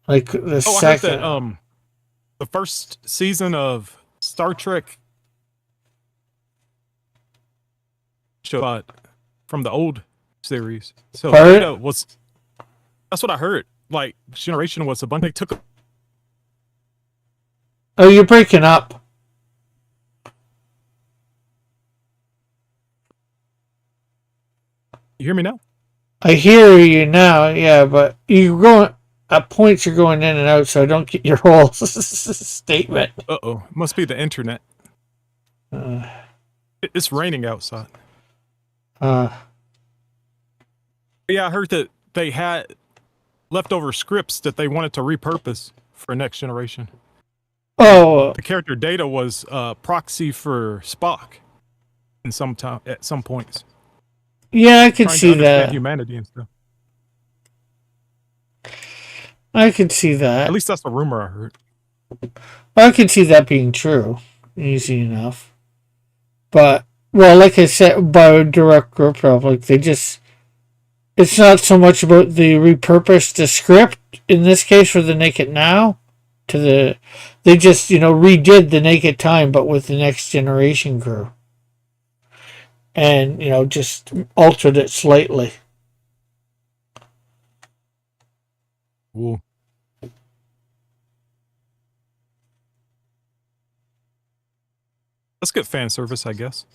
Like the second. I heard that the first season of Star Trek show from the old series. So that's what I heard. Like, Generation was a bunch they took. Oh, you're breaking up. You hear me now? I hear you now, yeah, but you're going at points. You're going in and out, so I don't get your whole statement. Must be the internet. It's raining outside. Yeah, I heard that they had leftover scripts that they wanted to repurpose for Next Generation. Oh, the character Data was proxy for Spock at some points. Yeah, I can see that. Humanity and stuff. I can see that. At least that's the rumor I heard. I can see that being true, easy enough. But, well, like I said, by direct ripoff, like they just it's not so much about the repurposed the script in this case for the Naked Now to the they just redid the Naked Time but with the Next Generation crew and just altered it slightly. Cool. That's good fan service, I guess.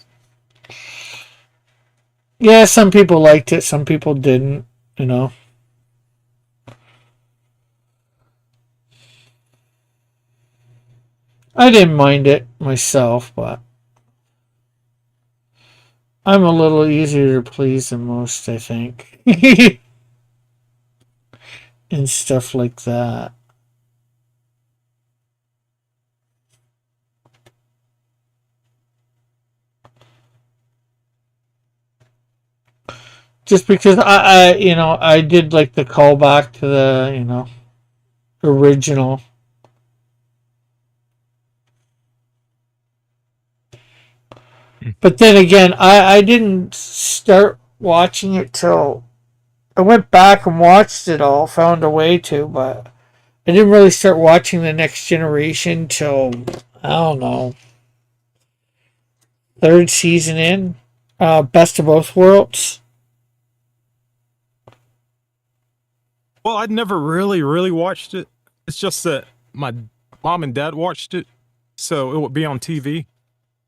Yeah, some people liked it, some people didn't. I didn't mind it myself, but I'm a little easier to please than most, I think. And stuff like that. Just because I did like the callback to the, original. But then again, I didn't start watching it till I went back and watched it all, found a way to, but I didn't really start watching the Next Generation till, I don't know, third season in. Best of Both Worlds. Well, I'd never really watched it. It's just that my mom and dad watched it, so it would be on TV.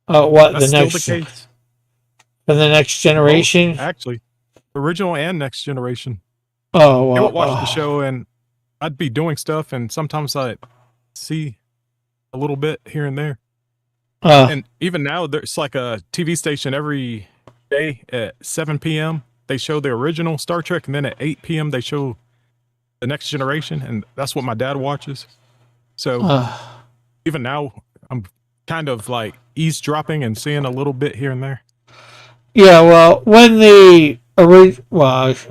What That's the still next the case. for the Next Generation? Both, actually, original and Next Generation. Oh They well. would watch the show, and I'd be doing stuff, and sometimes I'd see a little bit here and there. And even now, there's like a TV station every day at 7 p.m. They show the original Star Trek, and then at 8 p.m. they show the Next Generation, and that's what my dad watches. So even now, I'm kind of like eavesdropping and seeing a little bit here and there. Yeah, well, when I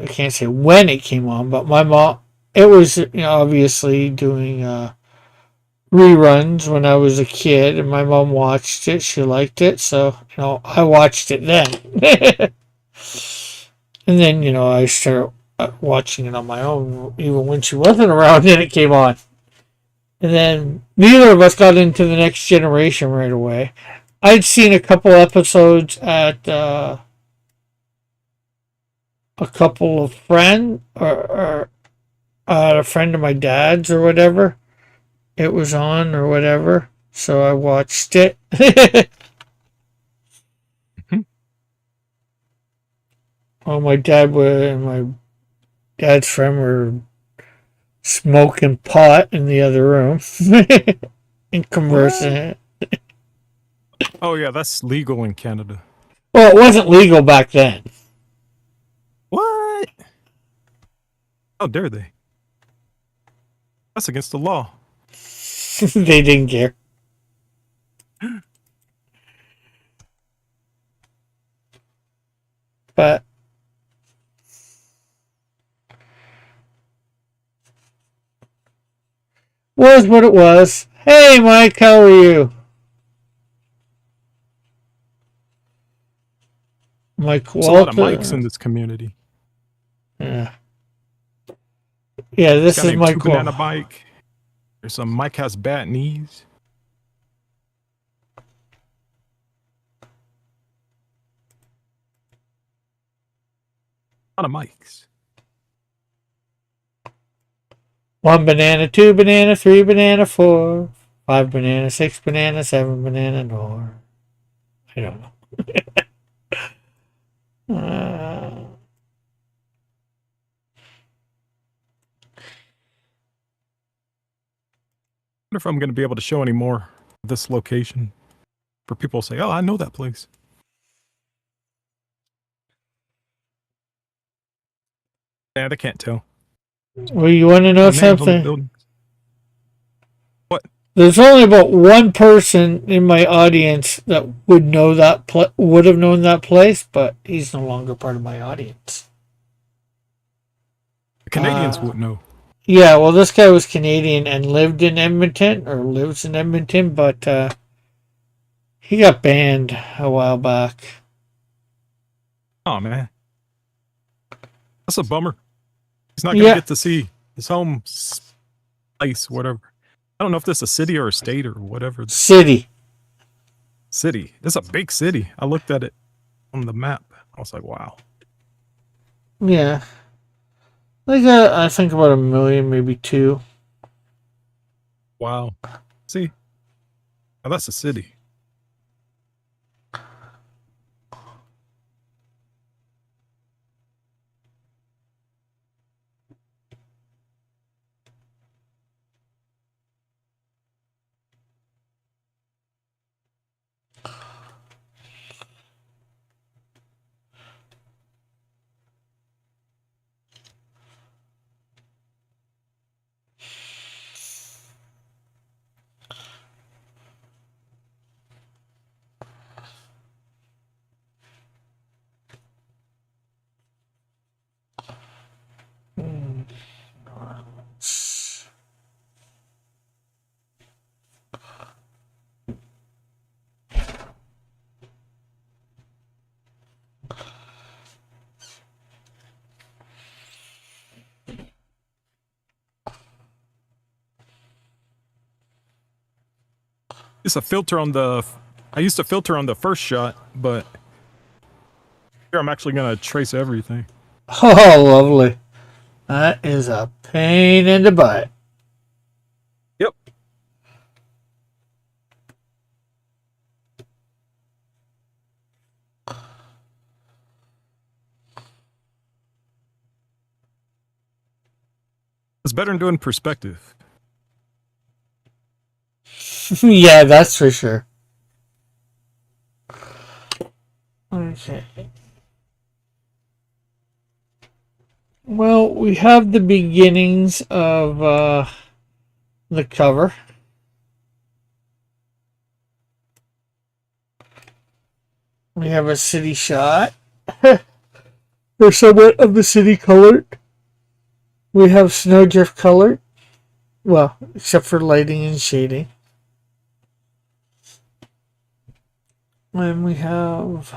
can't say when it came on, but my mom, it was obviously doing reruns when I was a kid, and my mom watched it. She liked it, so I watched it then. And then I started watching it on my own, even when she wasn't around, and it came on. And then neither of us got into the Next Generation right away. I'd seen a couple episodes at a couple of friends or a friend of my dad's or whatever. It was on or whatever, so I watched it. Well, my dad's friend were smoking pot in the other room and conversing. What? Oh yeah, that's legal in Canada. Well, it wasn't legal back then. What? How dare they? That's against the law. They didn't care. But was what it was. Hey, Mike, how are you? Mike There's a lot of mics in this community. Yeah. Yeah, this is Mike. Banana bike. There's some Mike has bad knees. A lot of mics. 1 banana, 2 banana, 3 banana, 4, 5 banana, 6 banana, 7 banana, nor. I don't know. I wonder if I'm going to be able to show any more of this location for people to say, oh, I know that place. Yeah, they can't tell. Well, you want to know something? What? There's only about one person in my audience that would know that would have known that place, but he's no longer part of my audience. The Canadians would know. Yeah, well, this guy was Canadian and lived in Edmonton, or lives in Edmonton, but he got banned a while back. Oh, man. That's a bummer. He's not gonna Yeah, get to see his home place, whatever. I don't know if this is a city or a state or whatever. city. City. It's a big city. I looked at it on the map. I was like, wow. Yeah, like I think about 1 million, maybe two. Wow. See? Now that's a city. It's a filter on the. I used to filter on the first shot, but here I'm actually gonna trace everything. Oh, lovely. That is a pain in the butt. Yep. It's better than doing perspective. Yeah, that's for sure. Okay. Well, we have the beginnings of the cover. We have a city shot. Or somewhat of the city colored. We have snowdrift colored. Well, except for lighting and shading. And we have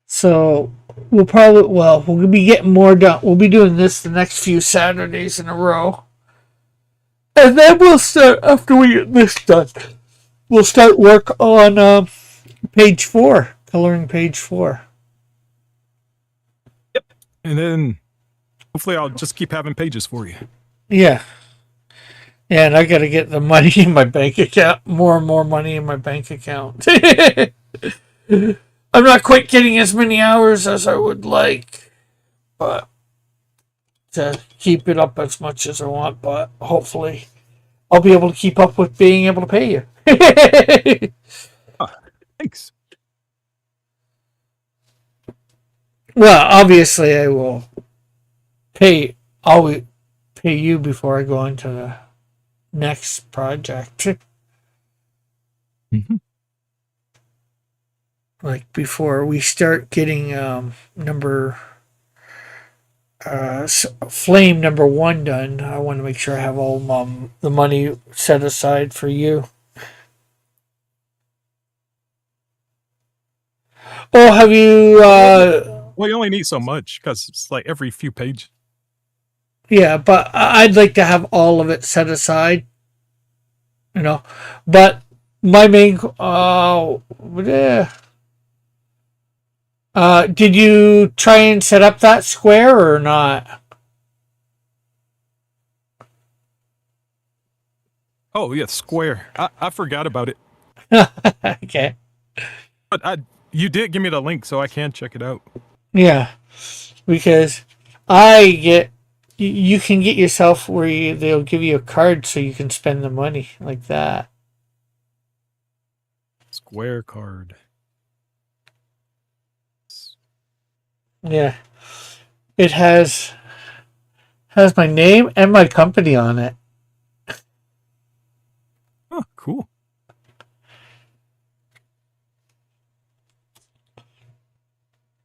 so we'll be getting more done. We'll be doing this the next few Saturdays in a row. And then we'll start after we get this done. We'll start work on page 4, coloring page 4. Yep. And then hopefully I'll just keep having pages for you. Yeah. And I got to get the money in my bank account, more and more money in my bank account. I'm not quite getting as many hours as I would like, but to keep it up as much as I want, but hopefully I'll be able to keep up with being able to pay you. Thanks. Well, obviously I will always pay you before I go into the next project. Mm-hmm. Like before we start getting flame number 1 done, I want to make sure I have all the money set aside for you. Oh, have you Well, you only need so much because it's like every few pages. yeah, but I'd like to have all of it set aside, you know. But my main did you try and set up that square or not? Oh yeah, square. I forgot about it, Okay. but you did give me the link, so I can check it out. Yeah, because you can get yourself where they'll give you a card so you can spend the money like that. Square card. Yeah, it has my name and my company on it. Oh, cool.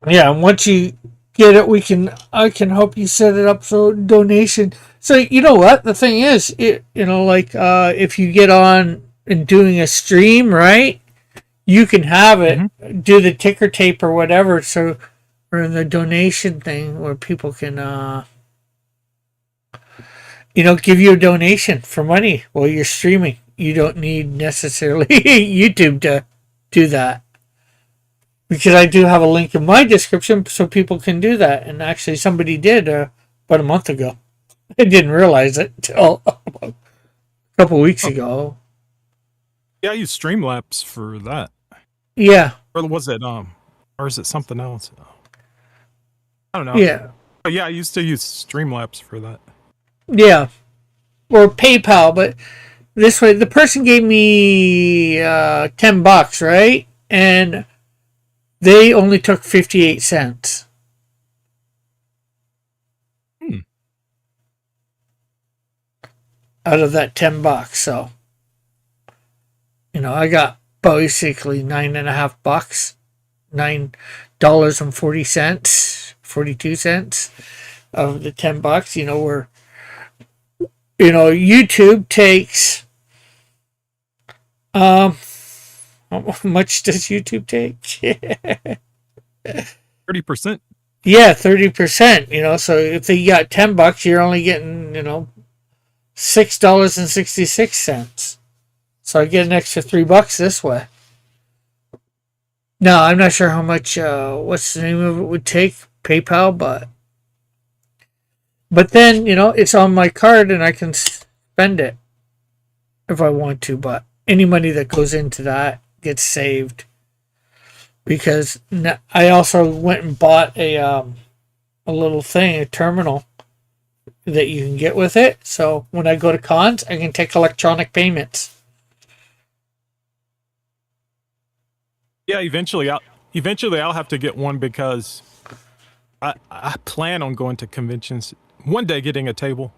Yeah, and once you get it, I can help you set it up so donation. So you know what the thing is, like if you get on and doing a stream, right? You can have it Hmm. do the ticker tape or whatever. So or in the donation thing where people can give you a donation for money while you're streaming. You don't need necessarily YouTube to do that. Because I do have a link in my description so people can do that. And actually, somebody did about a month ago. I didn't realize it until a couple weeks Oh, ago. yeah, I use Streamlabs for that. Yeah, Or was it or is it something else? I don't know. yeah, But yeah, I used to use Streamlabs for that. yeah. Or PayPal, but this way, the person gave me $10, right? And they only took 58 cents Hmm. out of that $10. So, I got basically $9.50, $9.40, 42 cents of the $10. Where YouTube takes how much does YouTube take? 30%. Yeah, 30%. So if you got $10, you're only getting $6.66. So I get an extra $3 this way. Now I'm not sure how much. What's the name of it would take PayPal, but then it's on my card and I can spend it if I want to. But any money that goes into that gets saved because I also went and bought a little thing, a terminal that you can get with it. So when I go to cons, I can take electronic payments. Yeah, eventually I'll have to get one because I plan on going to conventions one day, getting a table.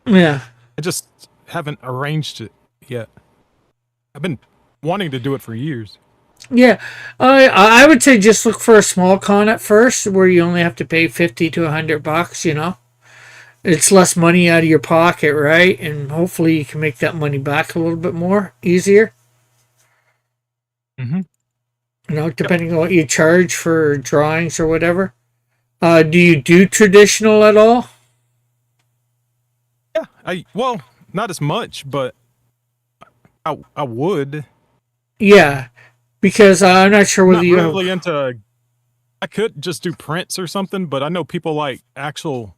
Yeah. I just haven't arranged it yet. I've been wanting to do it for years. Yeah, I would say just look for a small con at first, where you only have to pay $50 to $100. It's less money out of your pocket, right? And hopefully you can make that money back a little bit more easier. Hmm. Yep. Depending on what you charge for drawings or whatever. Do you do traditional at all? Yeah. Well, not as much, but I would. Yeah, because I'm not sure I'm whether not you have. really into. I could just do prints or something, but I know people like actual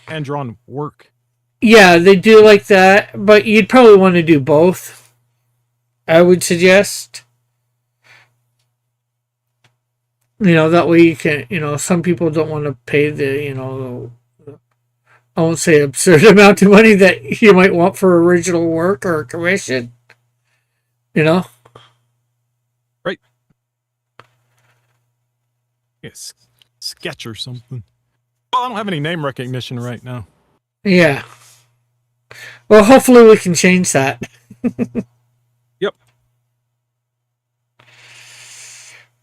hand drawn work. Yeah, they do like that, but you'd probably want to do both. I would suggest. That way you can. Some people don't want to pay I won't say absurd amount of money that you might want for original work or commission. You know. Right. Yes. Sketch or something. Well, I don't have any name recognition right now. Yeah. Well, hopefully we can change that. Yep.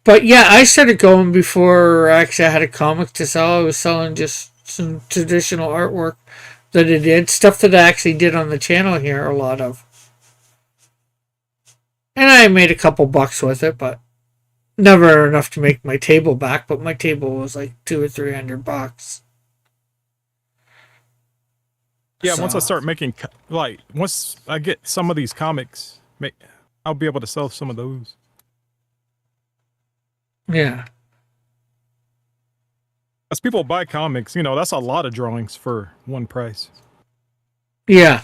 But yeah, I started going before actually I had a comic to sell. I was selling just some traditional artwork that I did, stuff that I actually did on the channel here, a lot of. And I made a couple bucks with it, but never enough to make my table back. But my table was like $200 or $300. Yeah, once I So start making, once I get some of these comics, I'll be able to sell some of those. yeah, As people buy comics, that's a lot of drawings for one price. yeah.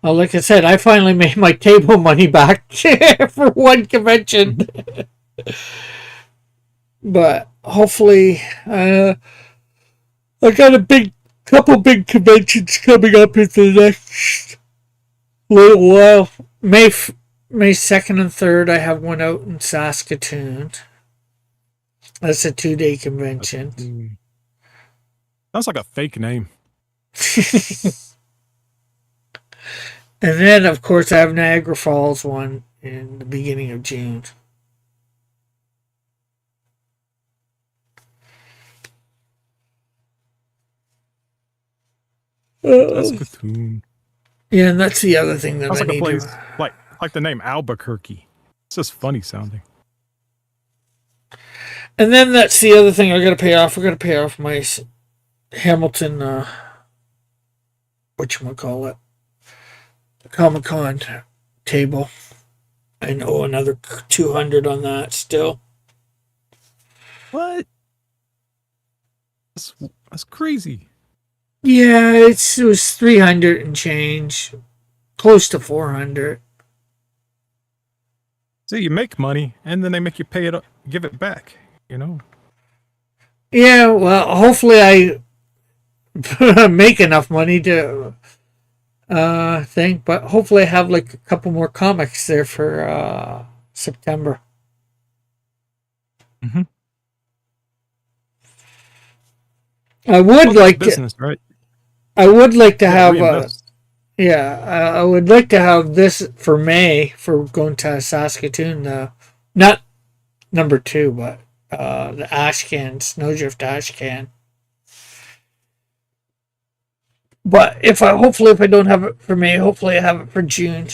Well, like I said, I finally made my table money back for one convention. Mhm. But hopefully, I got couple big conventions coming up in the next little while. May 2nd and 3rd, I have one out in Saskatoon. That's a 2-day convention. Sounds like a fake name. And then, of course, I have Niagara Falls one in the beginning of June. That's Cthulhu. Yeah, and that's the other thing that Sounds I like a need place to. like the name Albuquerque. It's just funny sounding. And then that's the other thing I got to pay off. I got to pay off my Hamilton, whatchamacallit, Comic-Con table. I owe another 200 on that still. What? That's crazy. Yeah, it was 300 and change, close to 400. So you make money, and then they make you pay it, give it back. You know. Yeah, well, hopefully I make enough money to think, but hopefully I have like a couple more comics there for September. Mm-hmm. I would like business, right? I would like to have reinvest. I would like to have this for May for going to Saskatoon. Not number 2, but the ashcan, snowdrift ashcan. But hopefully if I don't have it for May, hopefully I have it for June.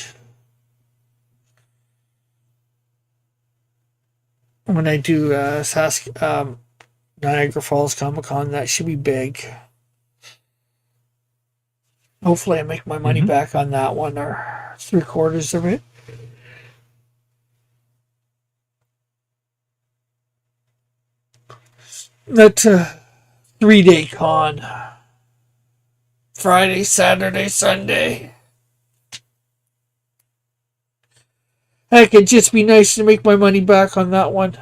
When I do Niagara Falls Comic Con, that should be big. Hopefully I make my money back on that one, or 3/4 of it. That's a 3-day con. Friday, Saturday, Sunday. Heck, it'd just be nice to make my money back on that one.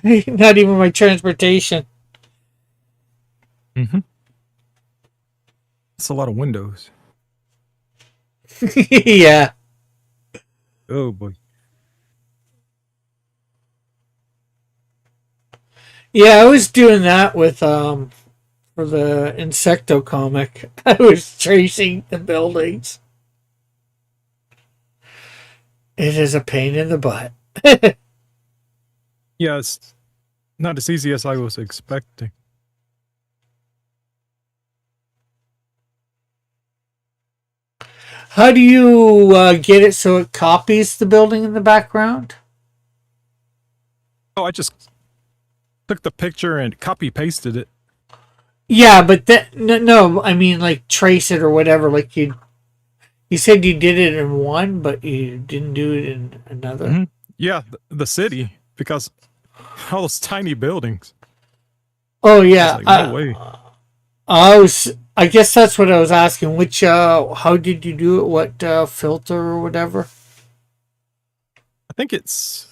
Not even my transportation. Mm-hmm. That's a lot of windows. Yeah. Oh boy. Yeah, I was doing that with for the Insecto comic. I was tracing the buildings. It is a pain in the butt. Yeah, it's not as easy as I was expecting. How do you get it so it copies the building in the background? Oh, I just took the picture and copy pasted it. Yeah, but no, I mean like trace it or whatever. Like you said you did it in one, but you didn't do it in another. Mm-hmm. Yeah, the city, because all those tiny buildings. Oh yeah, like, no way. I guess that's what I was asking. Which how did you do it? What filter or whatever? I think it's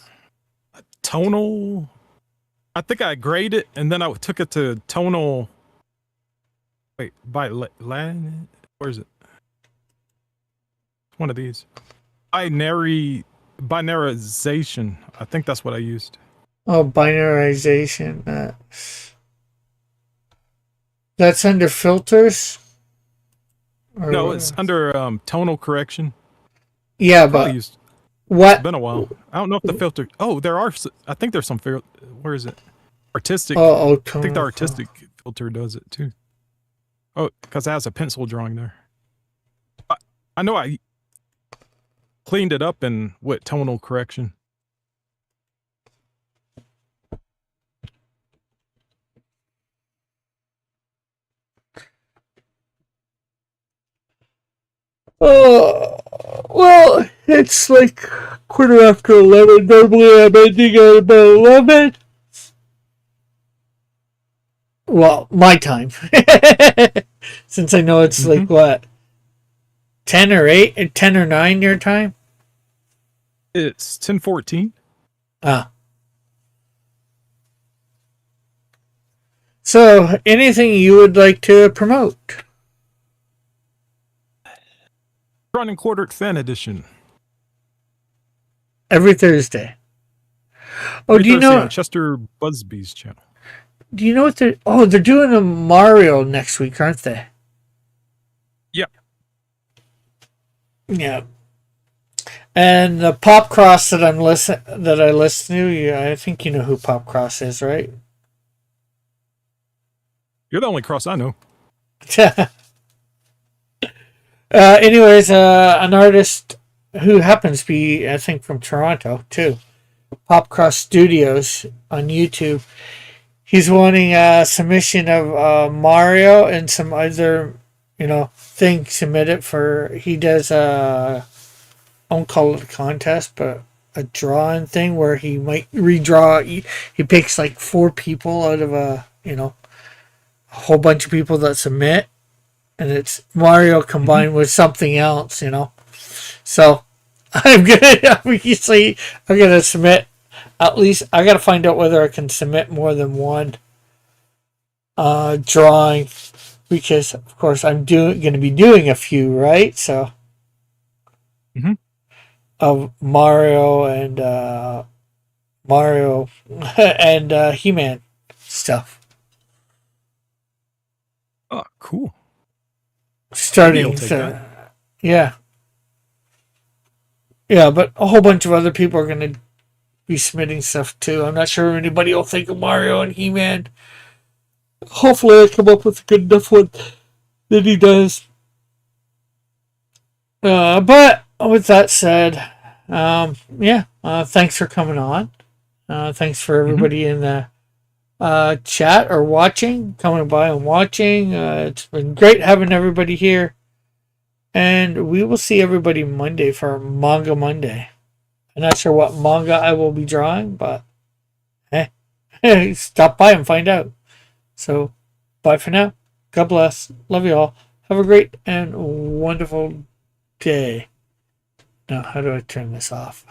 a tonal. I think I graded it and then I took it to tonal. Wait, by land? Where is it? One of these. Binarization. I think that's what I used. Oh, binarization. That's under filters? Or No, it's under tonal correction. Yeah, Probably but used. what? It's been a while. I don't know if the filter. Oh, there are. I think there's some. Where is it? Artistic. Oh, I think the artistic filter does it too. Oh, because it has a pencil drawing there. I know I cleaned it up in with tonal correction. Oh, well, it's like 11:15. Normally I'm ending at about 11. Well, my time. Since I know it's like what? 10 or 8? 10 or 9 your time? It's 10:14. Ah. So, anything you would like to promote? Drawn and quartered fan edition. Every Thursday. Oh, Every do you Thursday know on Chester Busby's channel? Do you know what they're? Oh, they're doing a Mario next week, aren't they? Yeah. Yeah. And the Pop Cross that I listen to, yeah, I think you know who Pop Cross is, right? You're the only cross I know. Anyways, an artist who happens to be, I think, from Toronto too. Pop Cross Studios on YouTube. He's wanting a submission of Mario and some other, thing submitted for. He does I won't call it a contest, but a drawing thing where he might redraw. He picks like four people out of a whole bunch of people that submit, and it's Mario Mm-hmm. combined with something else. So I'm gonna obviously I'm gonna submit. At least I gotta find out whether I can submit more than one drawing, because of course I'm gonna be doing a few, right? So Mm-hmm. of Mario and He-Man stuff. Oh, cool. Maybe you'll Starting, take that. so yeah, yeah, but a whole bunch of other people are gonna be submitting stuff too. I'm not sure anybody will think of Mario and He-Man. Hopefully, I come up with a good enough one that he does. But with that said, yeah, thanks for coming on. Thanks for Mm-hmm. everybody in the chat or watching, coming by and watching. It's been great having everybody here. And we will see everybody Monday for Manga Monday. I'm not sure what manga I will be drawing, but stop by and find out. So, bye for now. God bless. Love you all. Have a great and wonderful day. Now, how do I turn this off?